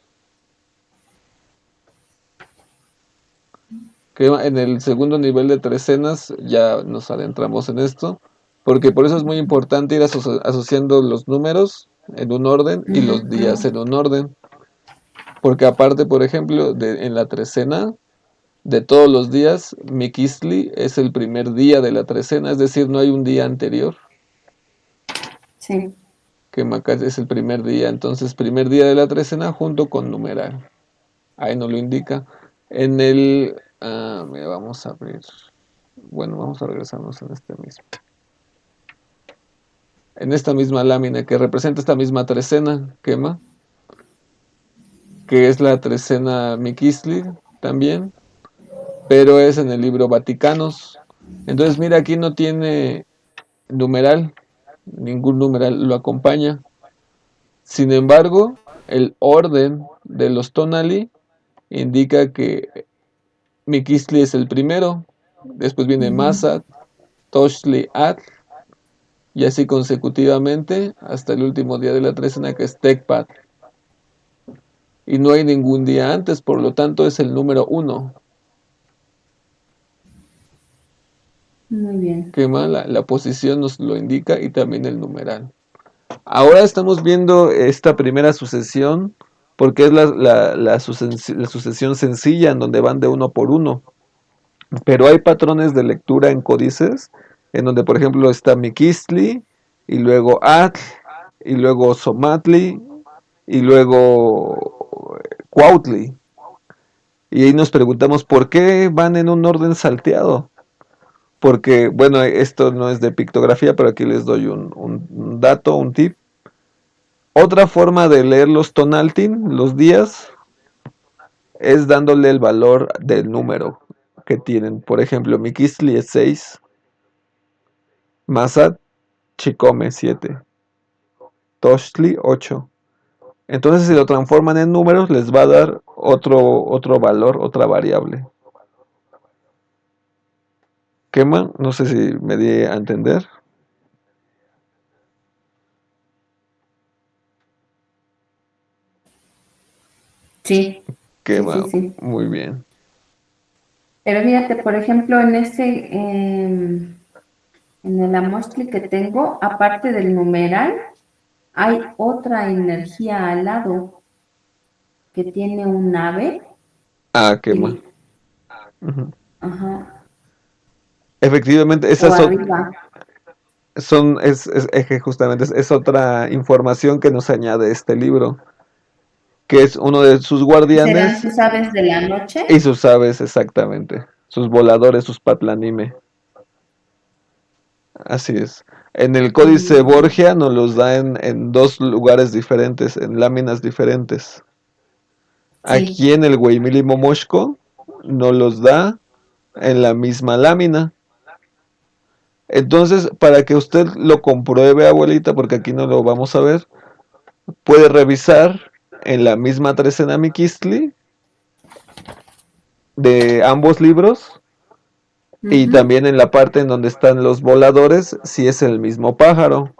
[SPEAKER 1] En el segundo nivel de trecenas ya nos adentramos en esto, porque por eso es muy importante ir asociando los números en un orden y los días en un orden. Porque aparte, por ejemplo, en la trecena, de todos los días, Miquistli es el primer día de la trecena, es decir, no hay un día anterior.
[SPEAKER 4] Sí.
[SPEAKER 1] Que Macay es el primer día, entonces primer día de la trecena junto con numeral. Ahí nos lo indica. En el... mira, vamos a abrir. Bueno, vamos a regresarnos en este mismo. En esta misma lámina que representa esta misma trecena, quema, que es la trecena Miquistli también, pero es en el libro Vaticanos. Entonces, mira, aquí no tiene numeral, ningún numeral lo acompaña. Sin embargo, el orden de los tonali indica que Miquistli es el primero, después viene Masat, Toshli At, y así consecutivamente hasta el último día de la trecena que es Tecpat. Y no hay ningún día antes, por lo tanto es el número 1.
[SPEAKER 4] Muy bien.
[SPEAKER 1] Quema, la posición nos lo indica y también el numeral. Ahora estamos viendo esta primera sucesión porque es la sucesión sencilla en donde van de uno por uno. Pero hay patrones de lectura en códices en donde, por ejemplo, está Miquistli y luego Atl y luego Somatli y luego Cuautli. Y ahí nos preguntamos por qué van en un orden salteado. Porque, bueno, esto no es de pictografía, pero aquí les doy un dato, un tip. Otra forma de leer los tonaltin, los días, es dándole el valor del número que tienen. Por ejemplo, Miquistli es 6, Masat, Chicome 7, Tochtli 8. Entonces, si lo transforman en números, les va a dar otro valor, otra variable. Quema, no sé si me di a entender.
[SPEAKER 4] Sí.
[SPEAKER 1] Quema,
[SPEAKER 4] Sí.
[SPEAKER 1] muy bien.
[SPEAKER 4] Pero fíjate, por ejemplo, en en el Amostli que tengo, aparte del numeral, hay otra energía al lado que tiene un ave.
[SPEAKER 1] Quema.
[SPEAKER 4] Y,
[SPEAKER 1] Ujú.
[SPEAKER 4] ajá,
[SPEAKER 1] Efectivamente,
[SPEAKER 4] o
[SPEAKER 1] esas
[SPEAKER 4] arriba.
[SPEAKER 1] es que justamente es otra información que nos añade este libro, que es uno de sus
[SPEAKER 4] ¿Serán
[SPEAKER 1] guardianes
[SPEAKER 4] sus aves de la
[SPEAKER 1] y
[SPEAKER 4] noche?
[SPEAKER 1] sus aves, exactamente, sus voladores, sus patlanime. Así es. En el Códice
[SPEAKER 4] Mm,
[SPEAKER 1] Borgia nos los da en dos lugares diferentes, en láminas diferentes.
[SPEAKER 4] sí.
[SPEAKER 1] Aquí en el Huaymili Momoshko nos los da en la misma lámina. Entonces, para que usted lo compruebe, abuelita, porque aquí no lo vamos a ver, puede revisar en la misma trecena Miquistli de ambos libros y
[SPEAKER 4] Ujú,
[SPEAKER 1] también en la parte en donde están los voladores, si es el mismo pájaro,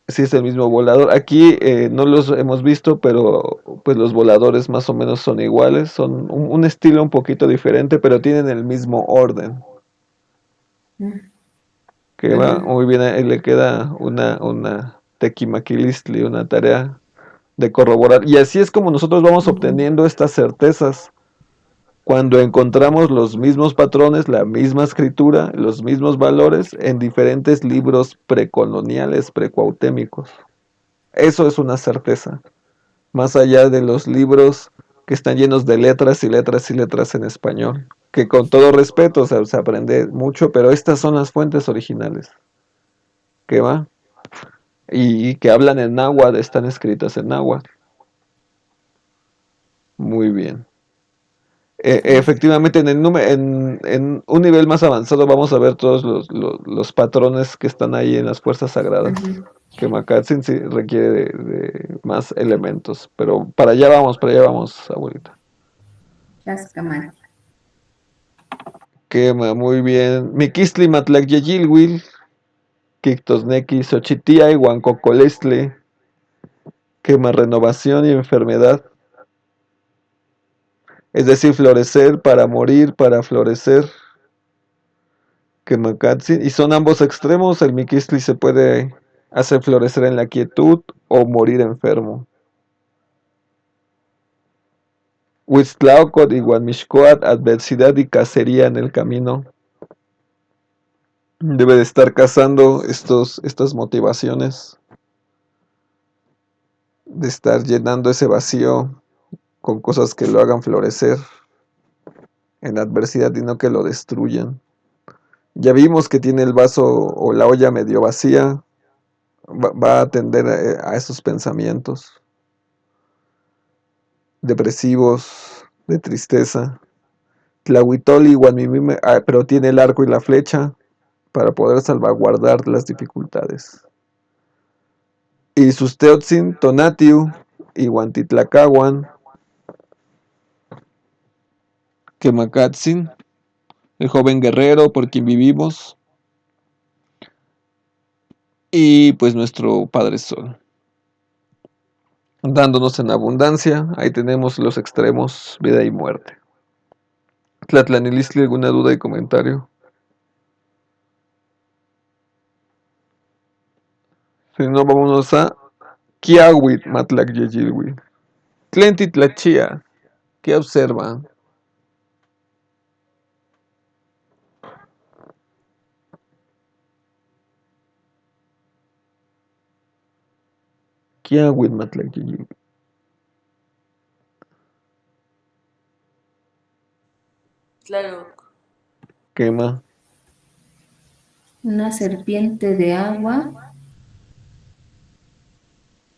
[SPEAKER 1] si es el mismo volador. Aquí no los hemos visto, pero pues los voladores más o menos son iguales, son un estilo un poquito diferente, pero tienen el mismo orden. Que va
[SPEAKER 4] ujú,
[SPEAKER 1] muy bien, ahí le queda una tequimaquilistli, una tarea de corroborar. Y así es como nosotros vamos
[SPEAKER 4] ujú,
[SPEAKER 1] obteniendo estas certezas. Cuando encontramos los mismos patrones, la misma escritura, los mismos valores en diferentes libros precoloniales, precuautémicos. Eso es una certeza. Más allá de los libros que están llenos de letras y letras y letras en español. Que con todo respeto, o sea, se aprende mucho, pero estas son las fuentes originales. ¿Qué va? Y que hablan en náhuatl, están escritas en náhuatl. Muy bien. Efectivamente, en un nivel más avanzado vamos a ver todos los patrones que están ahí en las fuerzas sagradas.
[SPEAKER 4] ujú.
[SPEAKER 1] Que Makatsin sí requiere de más elementos. Pero para allá vamos, abuelita.
[SPEAKER 4] Chascamán.
[SPEAKER 1] Quema, muy bien. Miquistli Matlac Yeyilwil, Quictosnequi, Xochitia y Huancocolestle. Quema, renovación y enfermedad. Es decir, florecer para morir, para florecer. Kemakatsin. Y son ambos extremos. El Miquistli se puede hacer florecer en la quietud o morir enfermo. Huitztlaocot y Guanmixcoat, adversidad y cacería en el camino. Debe de estar cazando estas motivaciones, de estar llenando ese vacío con cosas que lo hagan florecer en la adversidad y no que lo destruyan. Ya vimos que tiene el vaso o la olla medio vacía, va a atender a esos pensamientos depresivos, de tristeza. Tlahuitoli, Guanmimime, pero tiene el arco y la flecha para poder salvaguardar las dificultades. Y sus Teotzin, Tonatiu y Huantitlacahuan, Quemacatzin, el joven guerrero por quien vivimos, y pues nuestro Padre Sol, dándonos en abundancia. Ahí tenemos los extremos, vida y muerte. Tlatlanilistli, ¿alguna duda y comentario? Si no, vámonos a Kiawit Matlac Yeyilwi. Tlentitlachia, ¿qué observa? Kiawit Matlac Yeyilwi.
[SPEAKER 2] Claro.
[SPEAKER 1] Quema.
[SPEAKER 4] Una serpiente de agua,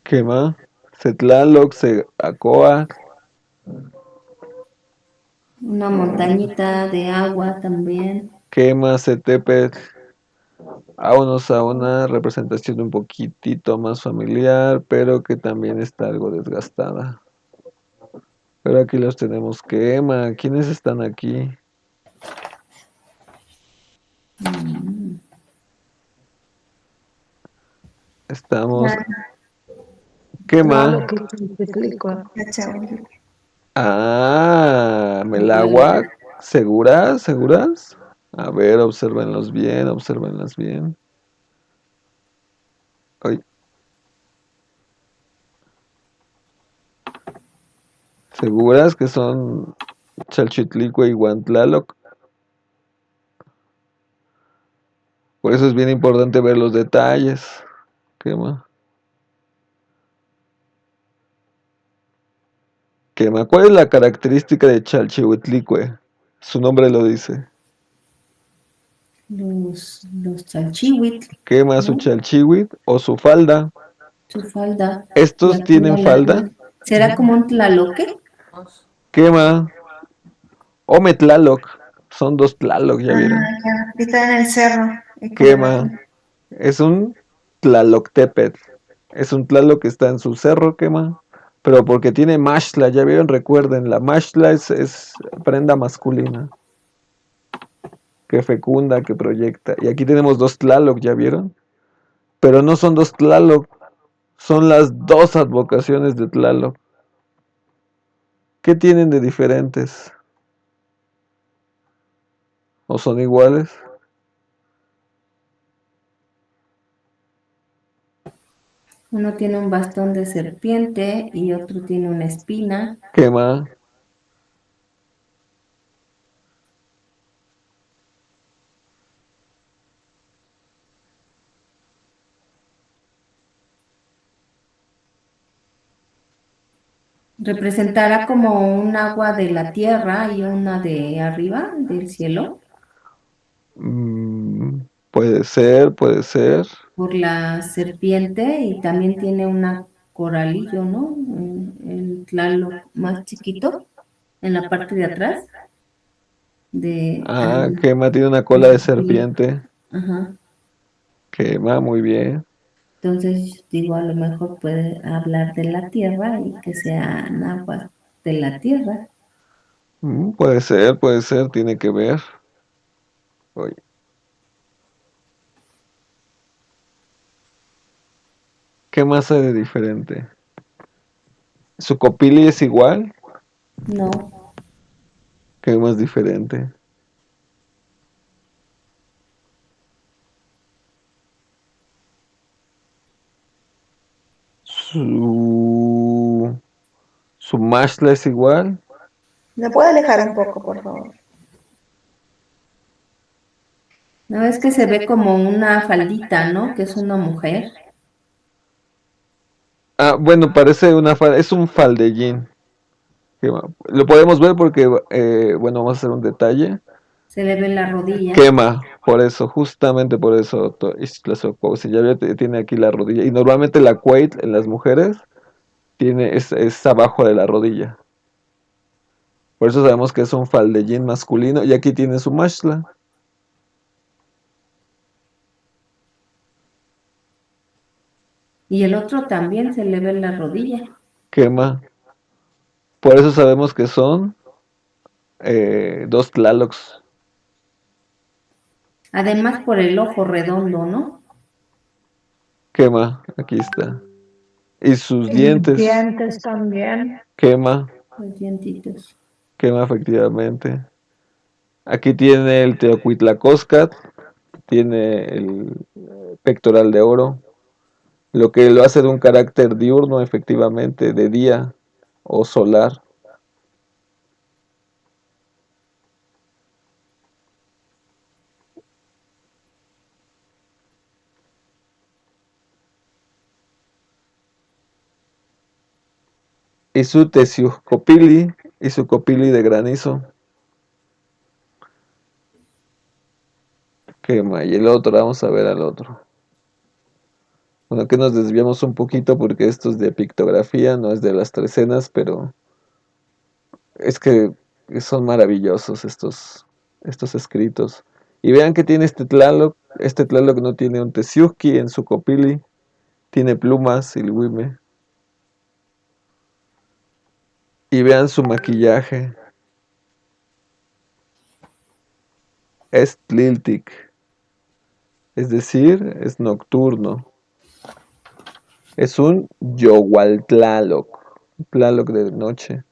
[SPEAKER 1] Quema. Cetlaloc, Acoa,
[SPEAKER 4] una montañita de agua también.
[SPEAKER 1] Quema, Cetepet. Vámonos a una representación un poquitito más familiar, pero que también está algo desgastada. Pero aquí los tenemos. Quema. ¿Quiénes están aquí? Estamos.
[SPEAKER 4] La
[SPEAKER 1] Quema.
[SPEAKER 6] Cachauli.
[SPEAKER 1] Melagua. ¿Seguras? ¿Seguras? A ver, obsérvenlos bien, obsérvenlas bien. Ay. ¿Seguras que son Chalchitlicue y Huantlaloc? Por eso es bien importante ver los detalles. ¿Qué más? ¿Qué más? ¿Cuál es la característica de Chalchihuitlicue? Su nombre lo dice.
[SPEAKER 4] Los chalchihuitl,
[SPEAKER 1] ¿Qué más? Su
[SPEAKER 4] ¿no?
[SPEAKER 1] chalchihuit o su falda.
[SPEAKER 4] Su falda.
[SPEAKER 1] ¿Estos
[SPEAKER 4] La
[SPEAKER 1] tienen
[SPEAKER 4] falda
[SPEAKER 1] falda?
[SPEAKER 4] larga. ¿Será como un tlaloque?
[SPEAKER 1] ¿Qué más? Ometlaloc. Son dos Tlaloc, ¿ya
[SPEAKER 6] Ah,
[SPEAKER 1] vieron?
[SPEAKER 6] ya. Está en el cerro. Es como
[SPEAKER 1] ¿Qué
[SPEAKER 6] la
[SPEAKER 1] más? Es un Tlaloctepetl. Es un Tlaloc que está en su cerro, ¿qué más? Pero porque tiene mashla, ¿ya vieron? Recuerden, la mashla es prenda masculina. Que fecunda, que proyecta. Y aquí tenemos dos Tlaloc, ¿ya vieron? Pero no son dos Tlaloc, son las dos advocaciones de Tlaloc. ¿Qué tienen de diferentes? ¿O son iguales?
[SPEAKER 4] Uno tiene un bastón de serpiente y otro tiene una espina.
[SPEAKER 1] ¿Qué más?
[SPEAKER 4] ¿Representará como un agua de la tierra y una de arriba, del cielo?
[SPEAKER 1] Puede ser, puede ser.
[SPEAKER 4] Por la serpiente y también tiene una coralillo, ¿no? El tlaloc más chiquito en la parte de atrás.
[SPEAKER 1] Ah, Quema tiene una cola de serpiente.
[SPEAKER 4] Ajá.
[SPEAKER 1] Quema, muy bien.
[SPEAKER 4] Entonces, digo, a lo mejor puede hablar de la tierra y que sean aguas de la tierra.
[SPEAKER 1] Puede ser, tiene que ver. Oye. ¿Qué más hay de diferente? ¿Su copili es igual?
[SPEAKER 4] No,
[SPEAKER 1] ¿Qué más diferente? ¿Su mashla es igual?
[SPEAKER 6] ¿Me puede alejar un poco, por favor?
[SPEAKER 4] no es que se ve como una faldita, ¿no? Que es una mujer.
[SPEAKER 1] Ah, bueno, parece es un faldellín. Lo podemos ver porque, bueno, vamos a hacer un detalle.
[SPEAKER 4] Se le ve la rodilla.
[SPEAKER 1] Quema, por eso, justamente por eso, si ya tiene aquí la rodilla. Y normalmente la queit en las mujeres es abajo de la rodilla. Por eso sabemos que es un faldellín masculino. Y aquí tiene su mashla.
[SPEAKER 4] Y el otro también se le ve la rodilla.
[SPEAKER 1] Quema. Por eso sabemos que son dos tlalocs.
[SPEAKER 4] Además por el ojo redondo, ¿no?
[SPEAKER 1] Quema, aquí está. Y sus
[SPEAKER 8] Y los
[SPEAKER 1] dientes.
[SPEAKER 8] dientes también.
[SPEAKER 1] Quema,
[SPEAKER 4] Los dientitos.
[SPEAKER 1] quema efectivamente. Aquí tiene el Teocuitlacóscat, tiene el pectoral de oro, lo que lo hace de un carácter diurno, efectivamente, de día o solar. Y su tesiucopili y su copili de granizo. Quema. Y el otro, vamos a ver al otro. Bueno, que nos desviamos un poquito porque esto es de pictografía, no es de las trecenas, pero es que son maravillosos estos escritos. Y vean que tiene este Tlaloc no tiene un tesiuki en su copili, tiene plumas, ilhuime. Y vean su maquillaje, es tliltic, es decir, es nocturno. Es un Yohualtlaloc, Tlaloc de noche.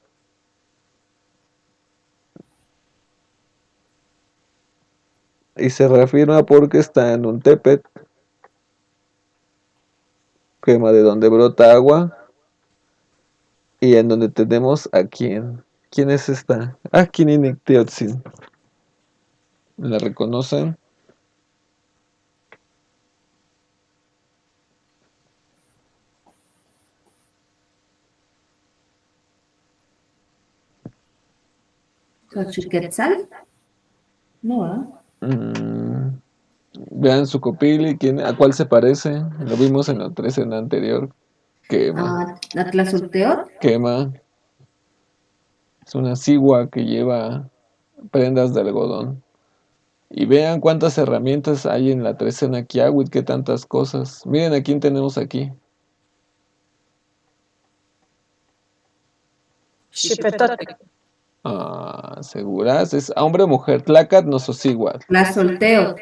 [SPEAKER 1] Y se reafirma porque está en un tepet, quema de donde brota agua, Y en donde tenemos a quién. ¿Quién es esta? Ah, Kininecteotzin. ¿La reconocen?
[SPEAKER 4] ¿Xochiquetzal? No, ¿ah?
[SPEAKER 1] Vean su copili, ¿a cuál se parece? Lo vimos en la 13 en la anterior. Quema.
[SPEAKER 4] ¿Atlazulteot?
[SPEAKER 1] Quema. Es una cigua que lleva prendas de algodón. Y vean cuántas herramientas hay en la trecena Kiawit, qué tantas cosas. Miren a quién tenemos aquí.
[SPEAKER 8] Xipetote.
[SPEAKER 1] ¿Seguras? ¿Es hombre o mujer? Tlacat no igual.
[SPEAKER 4] Tlazolteot.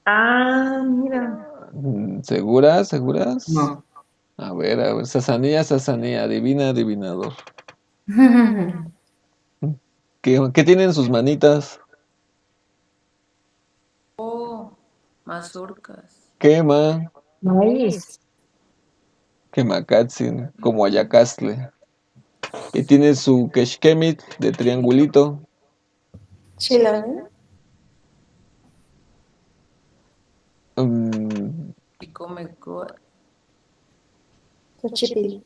[SPEAKER 8] Ah, mira.
[SPEAKER 1] ¿Seguras? ¿Seguras?
[SPEAKER 4] No.
[SPEAKER 1] A ver, Sasanía, adivina, adivinador. ¿Qué tienen sus manitas?
[SPEAKER 2] Oh, mazorcas.
[SPEAKER 1] Quema,
[SPEAKER 8] Maíz.
[SPEAKER 1] quemacatsin, como ayacastle. Y tiene su keshkemit de triangulito.
[SPEAKER 6] Chilón.
[SPEAKER 1] Mm,
[SPEAKER 2] Y come
[SPEAKER 6] Xochipil.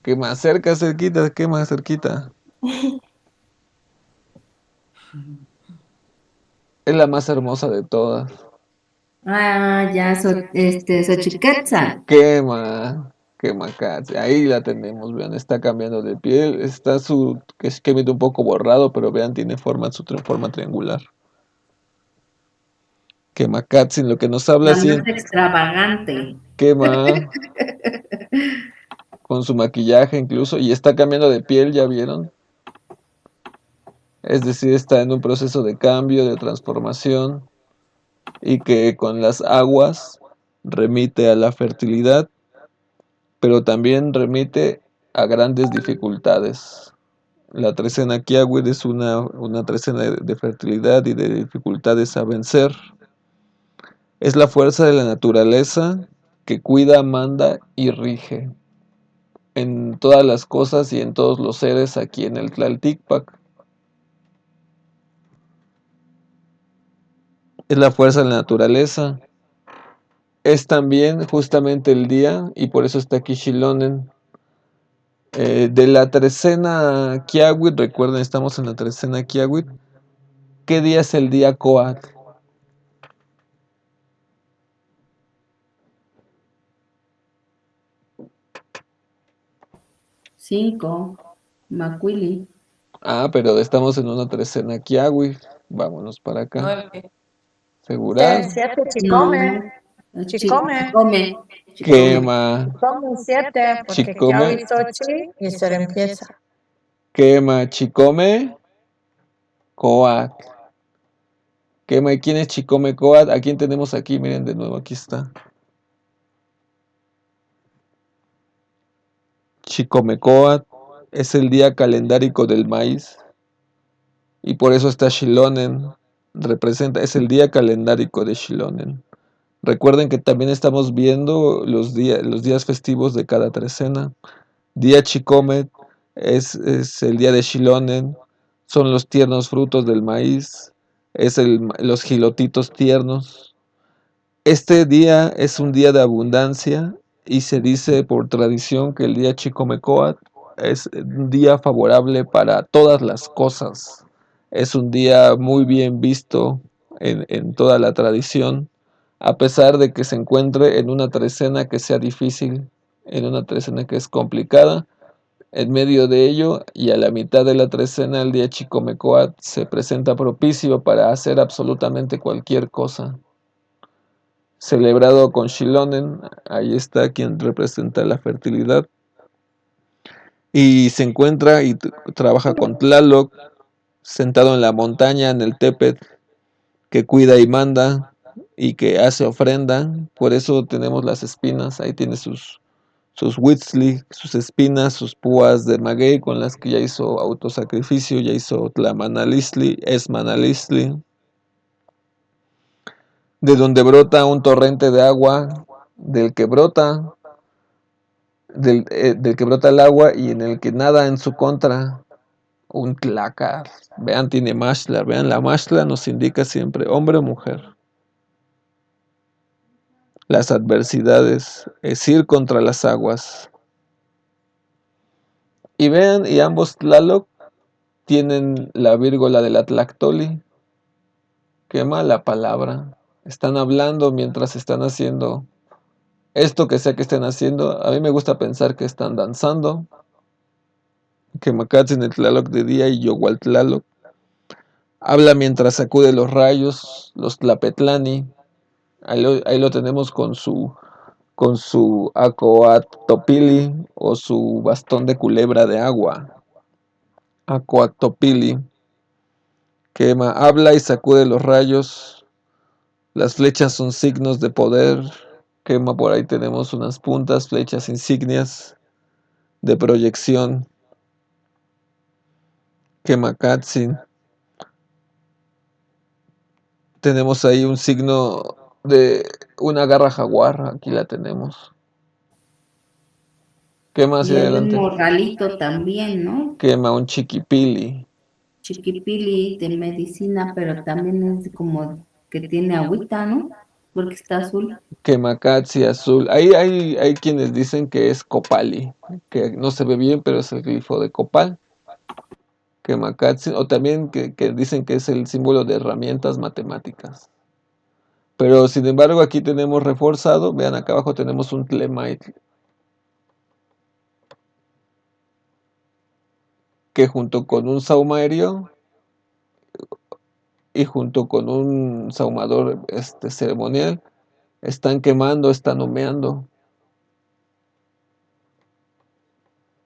[SPEAKER 1] ¿Qué más cerca, cerquita? ¿Qué más cerquita? Es la más hermosa de todas.
[SPEAKER 4] Ya, Xochiquetzal.
[SPEAKER 1] Quemacatsin. Ahí la tenemos, vean, está cambiando de piel. Está su keshkemit un poco borrado, pero vean, tiene su forma triangular. Quemacatsin, lo que nos habla
[SPEAKER 4] La
[SPEAKER 1] así.
[SPEAKER 4] más extravagante.
[SPEAKER 1] Quema. Con su maquillaje incluso, y está cambiando de piel, ¿ya vieron? Es decir, está en un proceso de cambio, de transformación, y que con las aguas remite a la fertilidad, pero también remite a grandes dificultades. La trecena Kiawit es una trecena de fertilidad y de dificultades a vencer. Es la fuerza de la naturaleza que cuida, manda y rige en todas las cosas y en todos los seres aquí en el Tlalticpac. Es la fuerza de la naturaleza. Es también justamente el día, y por eso está aquí Xilonen, de la trecena Kiawit. Recuerden, estamos en la trecena Kiawit. ¿Qué día es el día Coat?
[SPEAKER 4] Cinco. Macuili.
[SPEAKER 1] Pero estamos en una trecena Kiawit. Vámonos para acá.
[SPEAKER 2] 9.
[SPEAKER 1] ¿Seguras?
[SPEAKER 8] 7,
[SPEAKER 4] No.
[SPEAKER 8] chicome. Chicome.
[SPEAKER 4] Chicome.
[SPEAKER 1] Quema.
[SPEAKER 8] Chicome 7, porque
[SPEAKER 1] Chicome.
[SPEAKER 8] ya Xochi y se le empieza.
[SPEAKER 1] Quema, Chicome, Coat. Quema, ¿y quién es Chicome Coat? ¿A quién tenemos aquí? Miren de nuevo, aquí está. Chicomecoat es el día calendárico del maíz y por eso está Xilonen, es el día calendárico de Xilonen. Recuerden que también estamos viendo los días festivos de cada trecena. Día Chicomet es el día de Xilonen, son los tiernos frutos del maíz, los gilotitos tiernos. Este día es un día de abundancia y se dice por tradición que el día Chicomecoat es un día favorable para todas las cosas. Es un día muy bien visto en toda la tradición, a pesar de que se encuentre en una trecena que sea difícil, en una trecena que es complicada. En medio de ello y a la mitad de la trecena, el día Chicomecoat se presenta propicio para hacer absolutamente cualquier cosa. Celebrado con Xilonen, ahí está quien representa la fertilidad. Y se encuentra y trabaja con Tlaloc, sentado en la montaña, en el Tepet, que cuida y manda y que hace ofrenda. Por eso tenemos las espinas, ahí tiene sus Huitzli, sus espinas, sus púas de maguey con las que ya hizo autosacrificio, ya hizo Tlamanalistli, Esmanalistli, de donde brota un torrente de agua, del que brota del que brota el agua y en el que nada en su contra un tlaca. Vean, tiene mashla. Vean, la mashla nos indica siempre hombre o mujer. Las adversidades, es ir contra las aguas. Y vean, y ambos Tlaloc tienen la vírgula de la Tlactoli. Quema la palabra. Están hablando mientras están haciendo esto que sea que estén haciendo. A mí me gusta pensar que están danzando. Quemacatzin el Tlaloc de día y Yogual Tlaloc. Habla mientras sacude los rayos, los Tlapetlani. Ahí lo tenemos con su Acoatopili o su bastón de culebra de agua. Acoatopili. Quema, habla y sacude los rayos. Las flechas son signos de poder. Quema, por ahí tenemos unas puntas, flechas insignias de proyección. Quemacatzin. Tenemos ahí un signo de una garra jaguar. Aquí la tenemos. Quema
[SPEAKER 4] Y
[SPEAKER 1] hacia
[SPEAKER 4] hay un
[SPEAKER 1] adelante.
[SPEAKER 4] morralito también, ¿no?
[SPEAKER 1] Quema un chiquipili.
[SPEAKER 4] Chiquipili de medicina, pero también es como que tiene agüita, ¿no? Porque está azul.
[SPEAKER 1] Quemacatzi azul. Ahí hay quienes dicen que es copali, que no se ve bien, pero es el glifo de copal. Quemacatzi, o también que dicen que es el símbolo de herramientas matemáticas. Pero sin embargo aquí tenemos reforzado, vean acá abajo tenemos un tlemait, que junto con un saumario y junto con un saumador ceremonial, están quemando, están humeando.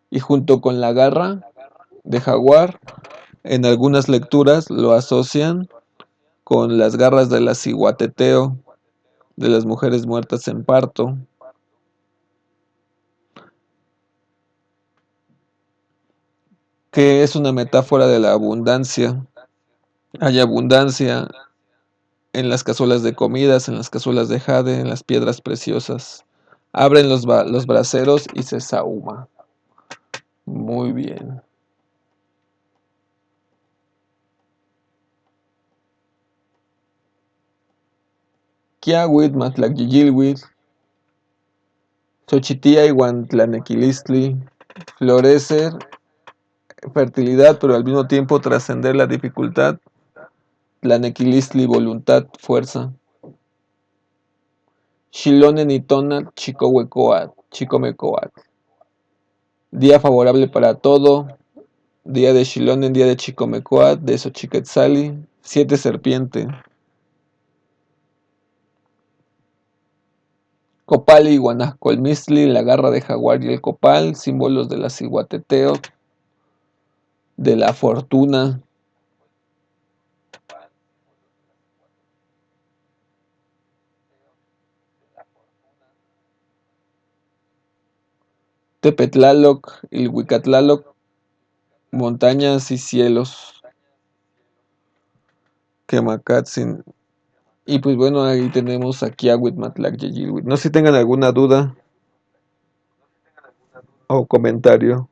[SPEAKER 1] Y junto con la garra de jaguar, en algunas lecturas lo asocian con las garras de la ciguateteo, de las mujeres muertas en parto. Que es una metáfora de la abundancia. Hay abundancia en las cazuelas de comidas, en las cazuelas de jade, en las piedras preciosas. Abren los braseros y se sahuma. Muy bien. Kiawit, Matlaquillilwit, Xochitía y Guantlanequilistli. Florecer, fertilidad, pero al mismo tiempo trascender la dificultad. Tlanequilistli, voluntad, fuerza. Xilonen y Tonat, Chicomecoat. Día favorable para todo. Día de Xilonen, día de Chicomecoat, de Xochiquetzali. 7 serpiente. Copal y Guanajcolmistli, la garra de jaguar y el copal, símbolos de la ciguateteo, de la fortuna. Tepetlaloc, Ilhuicatlaloc, montañas y cielos. Quemacatzin. Y pues bueno, ahí tenemos a Kiawit, Matlac, no sé si tengan alguna duda o comentario.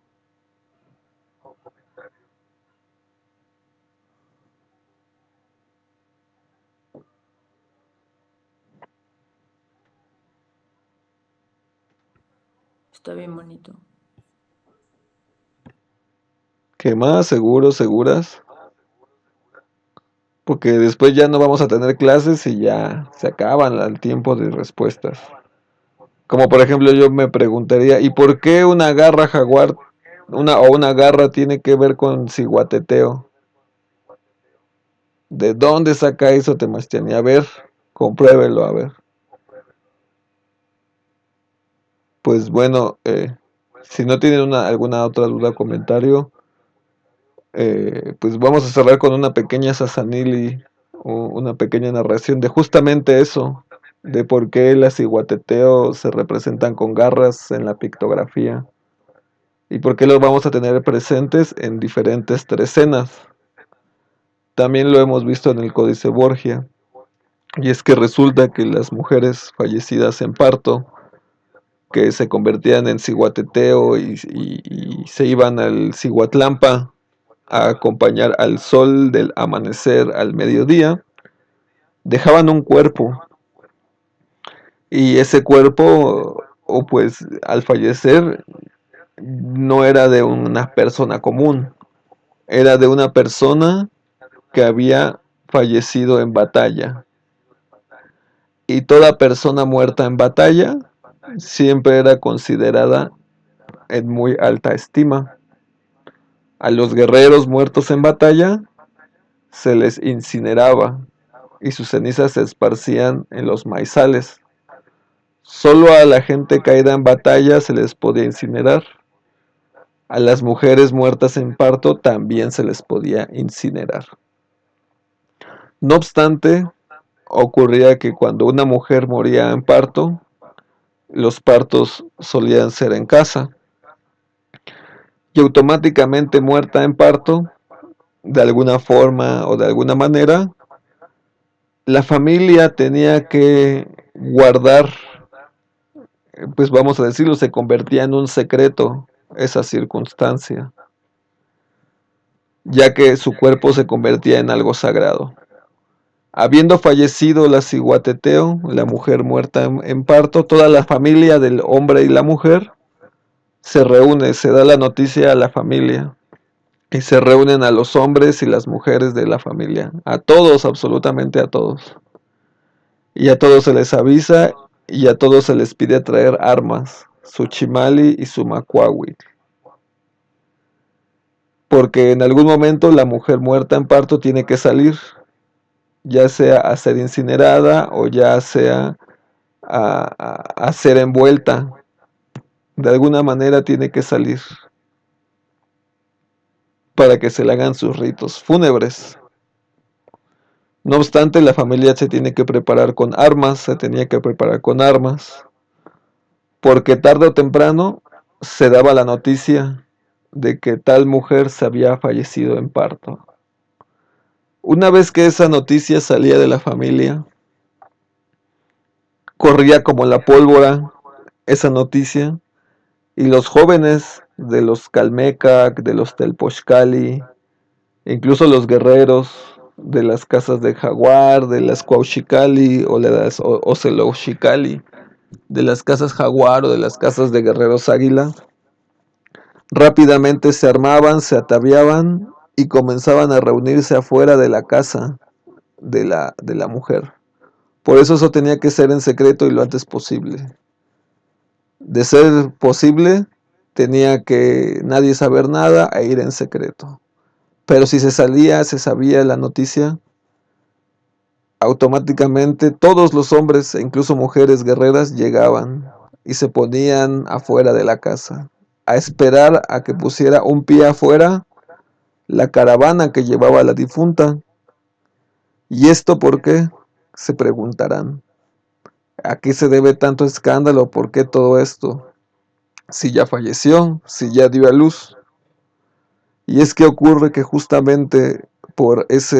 [SPEAKER 2] Está bien bonito.
[SPEAKER 1] ¿Qué más? ¿Seguros, seguras? Porque después ya no vamos a tener clases y ya se acaban el tiempo de respuestas. Como por ejemplo yo me preguntaría, ¿y por qué una garra jaguar, una garra tiene que ver con ciguateteo? ¿De dónde saca eso Temastiani? A ver, compruébelo, a ver. Pues bueno, si no tienen alguna otra duda o comentario, pues vamos a cerrar con una pequeña sasanili, una pequeña narración de justamente eso, de por qué las ciguateteo se representan con garras en la pictografía y por qué los vamos a tener presentes en diferentes trecenas. También lo hemos visto en el Códice Borgia, y es que resulta que las mujeres fallecidas en parto que se convertían en ciguateteo y se iban al Ciguatlampa a acompañar al sol del amanecer al mediodía, dejaban un cuerpo, y ese cuerpo, o pues al fallecer, no era de una persona común, era de una persona que había fallecido en batalla. Y toda persona muerta en batalla siempre era considerada en muy alta estima. A los guerreros muertos en batalla se les incineraba y sus cenizas se esparcían en los maizales. Solo a la gente caída en batalla se les podía incinerar. A las mujeres muertas en parto también se les podía incinerar. No obstante, ocurría que cuando una mujer moría en parto, los partos solían ser en casa. Y automáticamente muerta en parto, de alguna forma o de alguna manera, la familia tenía que guardar, pues vamos a decirlo, se convertía en un secreto esa circunstancia, ya que su cuerpo se convertía en algo sagrado. Habiendo fallecido la ciguateteo, la mujer muerta en parto, toda la familia del hombre y la mujer se reúne, se da la noticia a la familia y se reúnen a los hombres y las mujeres de la familia, a todos, absolutamente a todos. Y a todos se les avisa y a todos se les pide traer armas, su chimali y su macuahuitl. Porque en algún momento la mujer muerta en parto tiene que salir, ya sea a ser incinerada o ya sea a ser envuelta. De alguna manera tiene que salir para que se le hagan sus ritos fúnebres. No obstante, la familia se tiene que preparar con armas, se tenía que preparar con armas, porque tarde o temprano se daba la noticia de que tal mujer se había fallecido en parto. Una vez que esa noticia salía de la familia, corría como la pólvora esa noticia, y los jóvenes de los Calmecac, de los Telpochcali, incluso los guerreros de las casas de Jaguar, de las Cuauchicali o de las Ocelochicali, de las casas Jaguar o de las casas de guerreros Águila, rápidamente se armaban, se ataviaban y comenzaban a reunirse afuera de la casa de la mujer. Por eso tenía que ser en secreto y lo antes posible. De ser posible, tenía que nadie saber nada e ir en secreto. Pero si se sabía la noticia, automáticamente todos los hombres e incluso mujeres guerreras llegaban y se ponían afuera de la casa, a esperar a que pusiera un pie afuera la caravana que llevaba a la difunta. ¿Y esto por qué? Se preguntarán. ¿A qué se debe tanto escándalo? ¿Por qué todo esto? Si ya falleció, si ya dio a luz. Y es que ocurre que justamente por esa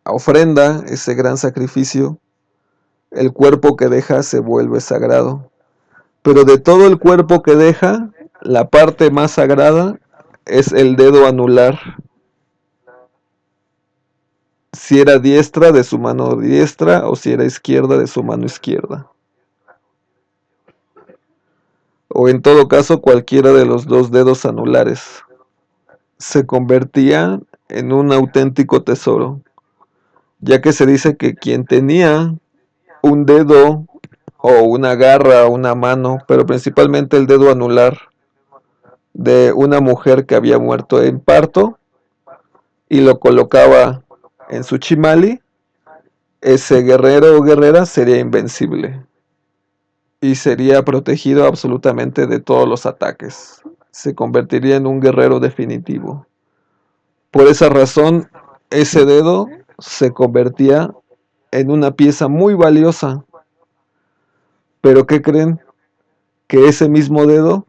[SPEAKER 1] ofrenda, ese gran sacrificio, el cuerpo que deja se vuelve sagrado. Pero de todo el cuerpo que deja, la parte más sagrada es el dedo anular. Si era diestra, de su mano diestra, o si era izquierda, de su mano izquierda. O en todo caso, cualquiera de los dos dedos anulares. Se convertía en un auténtico tesoro, ya que se dice que quien tenía un dedo o una garra o una mano, pero principalmente el dedo anular de una mujer que había muerto en parto y lo colocaba en su chimali, ese guerrero o guerrera sería invencible y sería protegido absolutamente de todos los ataques. Se convertiría en un guerrero definitivo. Por esa razón, ese dedo se convertía en una pieza muy valiosa. Pero ¿qué creen? Que ese mismo dedo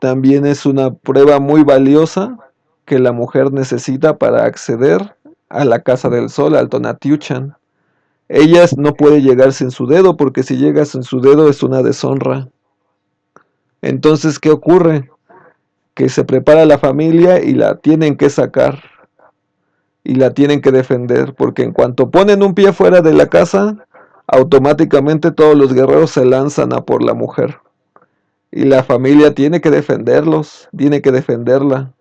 [SPEAKER 1] también es una prueba muy valiosa que la mujer necesita para acceder a la Casa del Sol, al Tonatiuhcan. Ella no puede llegar sin su dedo, porque si llega sin su dedo es una deshonra. Entonces, ¿qué ocurre? Que se prepara la familia y la tienen que sacar y la tienen que defender, porque en cuanto ponen un pie fuera de la casa, automáticamente todos los guerreros se lanzan a por la mujer. Y la familia tiene que defenderlos, tiene que defenderla,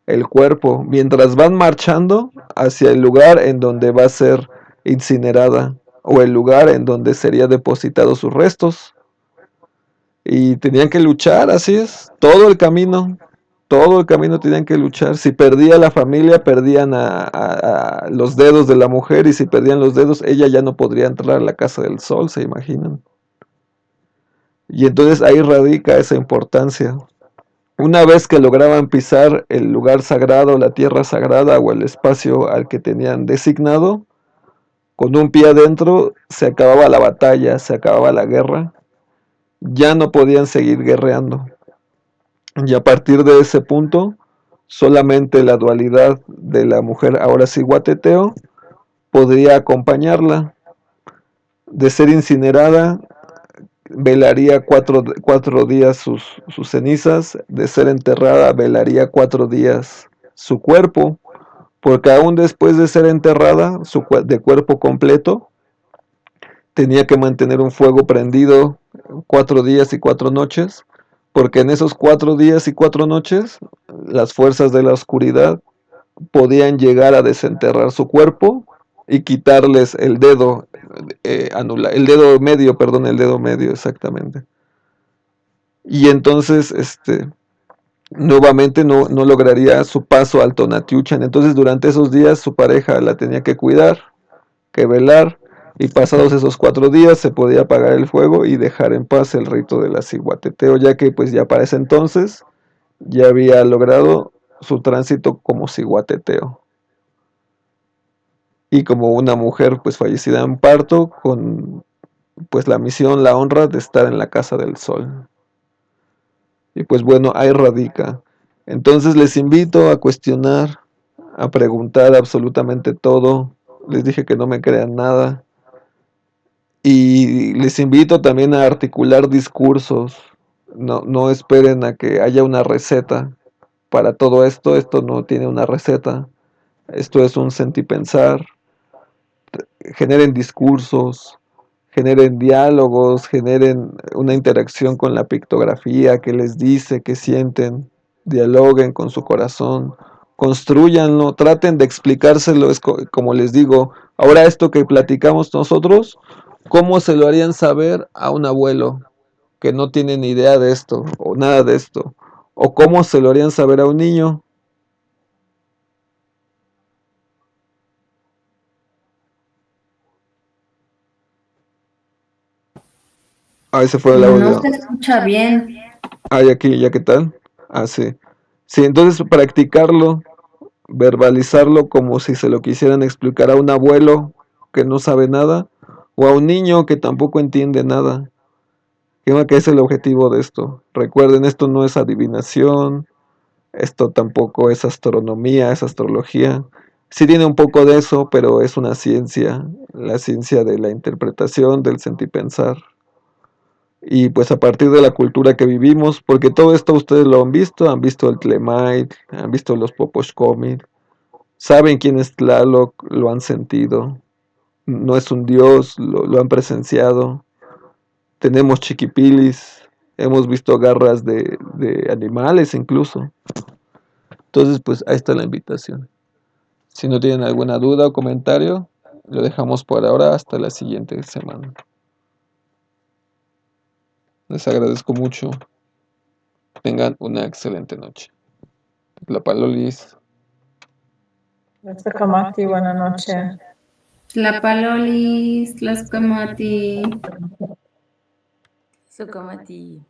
[SPEAKER 1] el cuerpo, mientras van marchando hacia el lugar en donde va a ser incinerada o el lugar en donde sería depositados sus restos. Y tenían que luchar, así es, todo el camino tenían que luchar. Si perdía la familia, perdían a los dedos de la mujer, y si perdían los dedos, ella ya no podría entrar a la casa del sol, ¿se imaginan? Y entonces ahí radica esa importancia. Una vez que lograban pisar el lugar sagrado, la tierra sagrada o el espacio al que tenían designado, con un pie adentro se acababa la batalla, se acababa la guerra, ya no podían seguir guerreando. Y a partir de ese punto, solamente la dualidad de la mujer, ahora sí Guateteo, podría acompañarla. De ser incinerada, velaría cuatro días sus cenizas. De ser enterrada, velaría 4 días su cuerpo, porque aún después de ser enterrada, de cuerpo completo, tenía que mantener un fuego prendido 4 días y 4 noches, porque en esos 4 días y 4 noches las fuerzas de la oscuridad podían llegar a desenterrar su cuerpo y quitarles el dedo, el dedo medio, perdón, el dedo medio exactamente. Y entonces, nuevamente no lograría su paso al Tonatiuchan. Entonces, durante esos días su pareja la tenía que cuidar, que velar, y pasados esos 4 días se podía apagar el fuego y dejar en paz el rito de la ciguateteo, ya que pues ya para ese entonces ya había logrado su tránsito como ciguateteo. Y como una mujer pues fallecida en parto, con pues la misión, la honra de estar en la casa del sol. Y pues bueno, ahí radica. Entonces les invito a cuestionar, a preguntar absolutamente todo. Les dije que no me crean nada. Y les invito también a articular discursos. No esperen a que haya una receta para todo esto. Esto no tiene una receta. Esto es un sentipensar. Generen discursos, generen diálogos, generen una interacción con la pictografía, que les dice, que sienten, dialoguen con su corazón, construyanlo, traten de explicárselo, es como les digo, ahora esto que platicamos nosotros, ¿cómo se lo harían saber a un abuelo que no tiene ni idea de esto o nada de esto? ¿O cómo se lo harían saber a un niño? Ah, ese fue el
[SPEAKER 4] No
[SPEAKER 1] audio.
[SPEAKER 4] se escucha bien.
[SPEAKER 1] Ah, ya qué tal. Ah, sí. Sí, entonces practicarlo, verbalizarlo como si se lo quisieran explicar a un abuelo que no sabe nada o a un niño que tampoco entiende nada. Creo que es el objetivo de esto. Recuerden, esto no es adivinación, esto tampoco es astronomía, es astrología. Sí tiene un poco de eso, pero es una ciencia, la ciencia de la interpretación, del sentipensar. Y pues a partir de la cultura que vivimos, porque todo esto ustedes lo han visto el Tlemait, han visto los Poposhkomit, saben quién es Tlaloc, lo han sentido, no es un dios, lo han presenciado. Tenemos chiquipilis, hemos visto garras de animales incluso. Entonces pues ahí está la invitación. Si no tienen alguna duda o comentario, lo dejamos por ahora hasta la siguiente semana. Les agradezco mucho. Tengan una excelente noche. Tlapalolis.
[SPEAKER 8] Tlaxcamati, buenas noches.
[SPEAKER 4] Tlapalolis, Tlaxcamati.
[SPEAKER 2] Sucamati.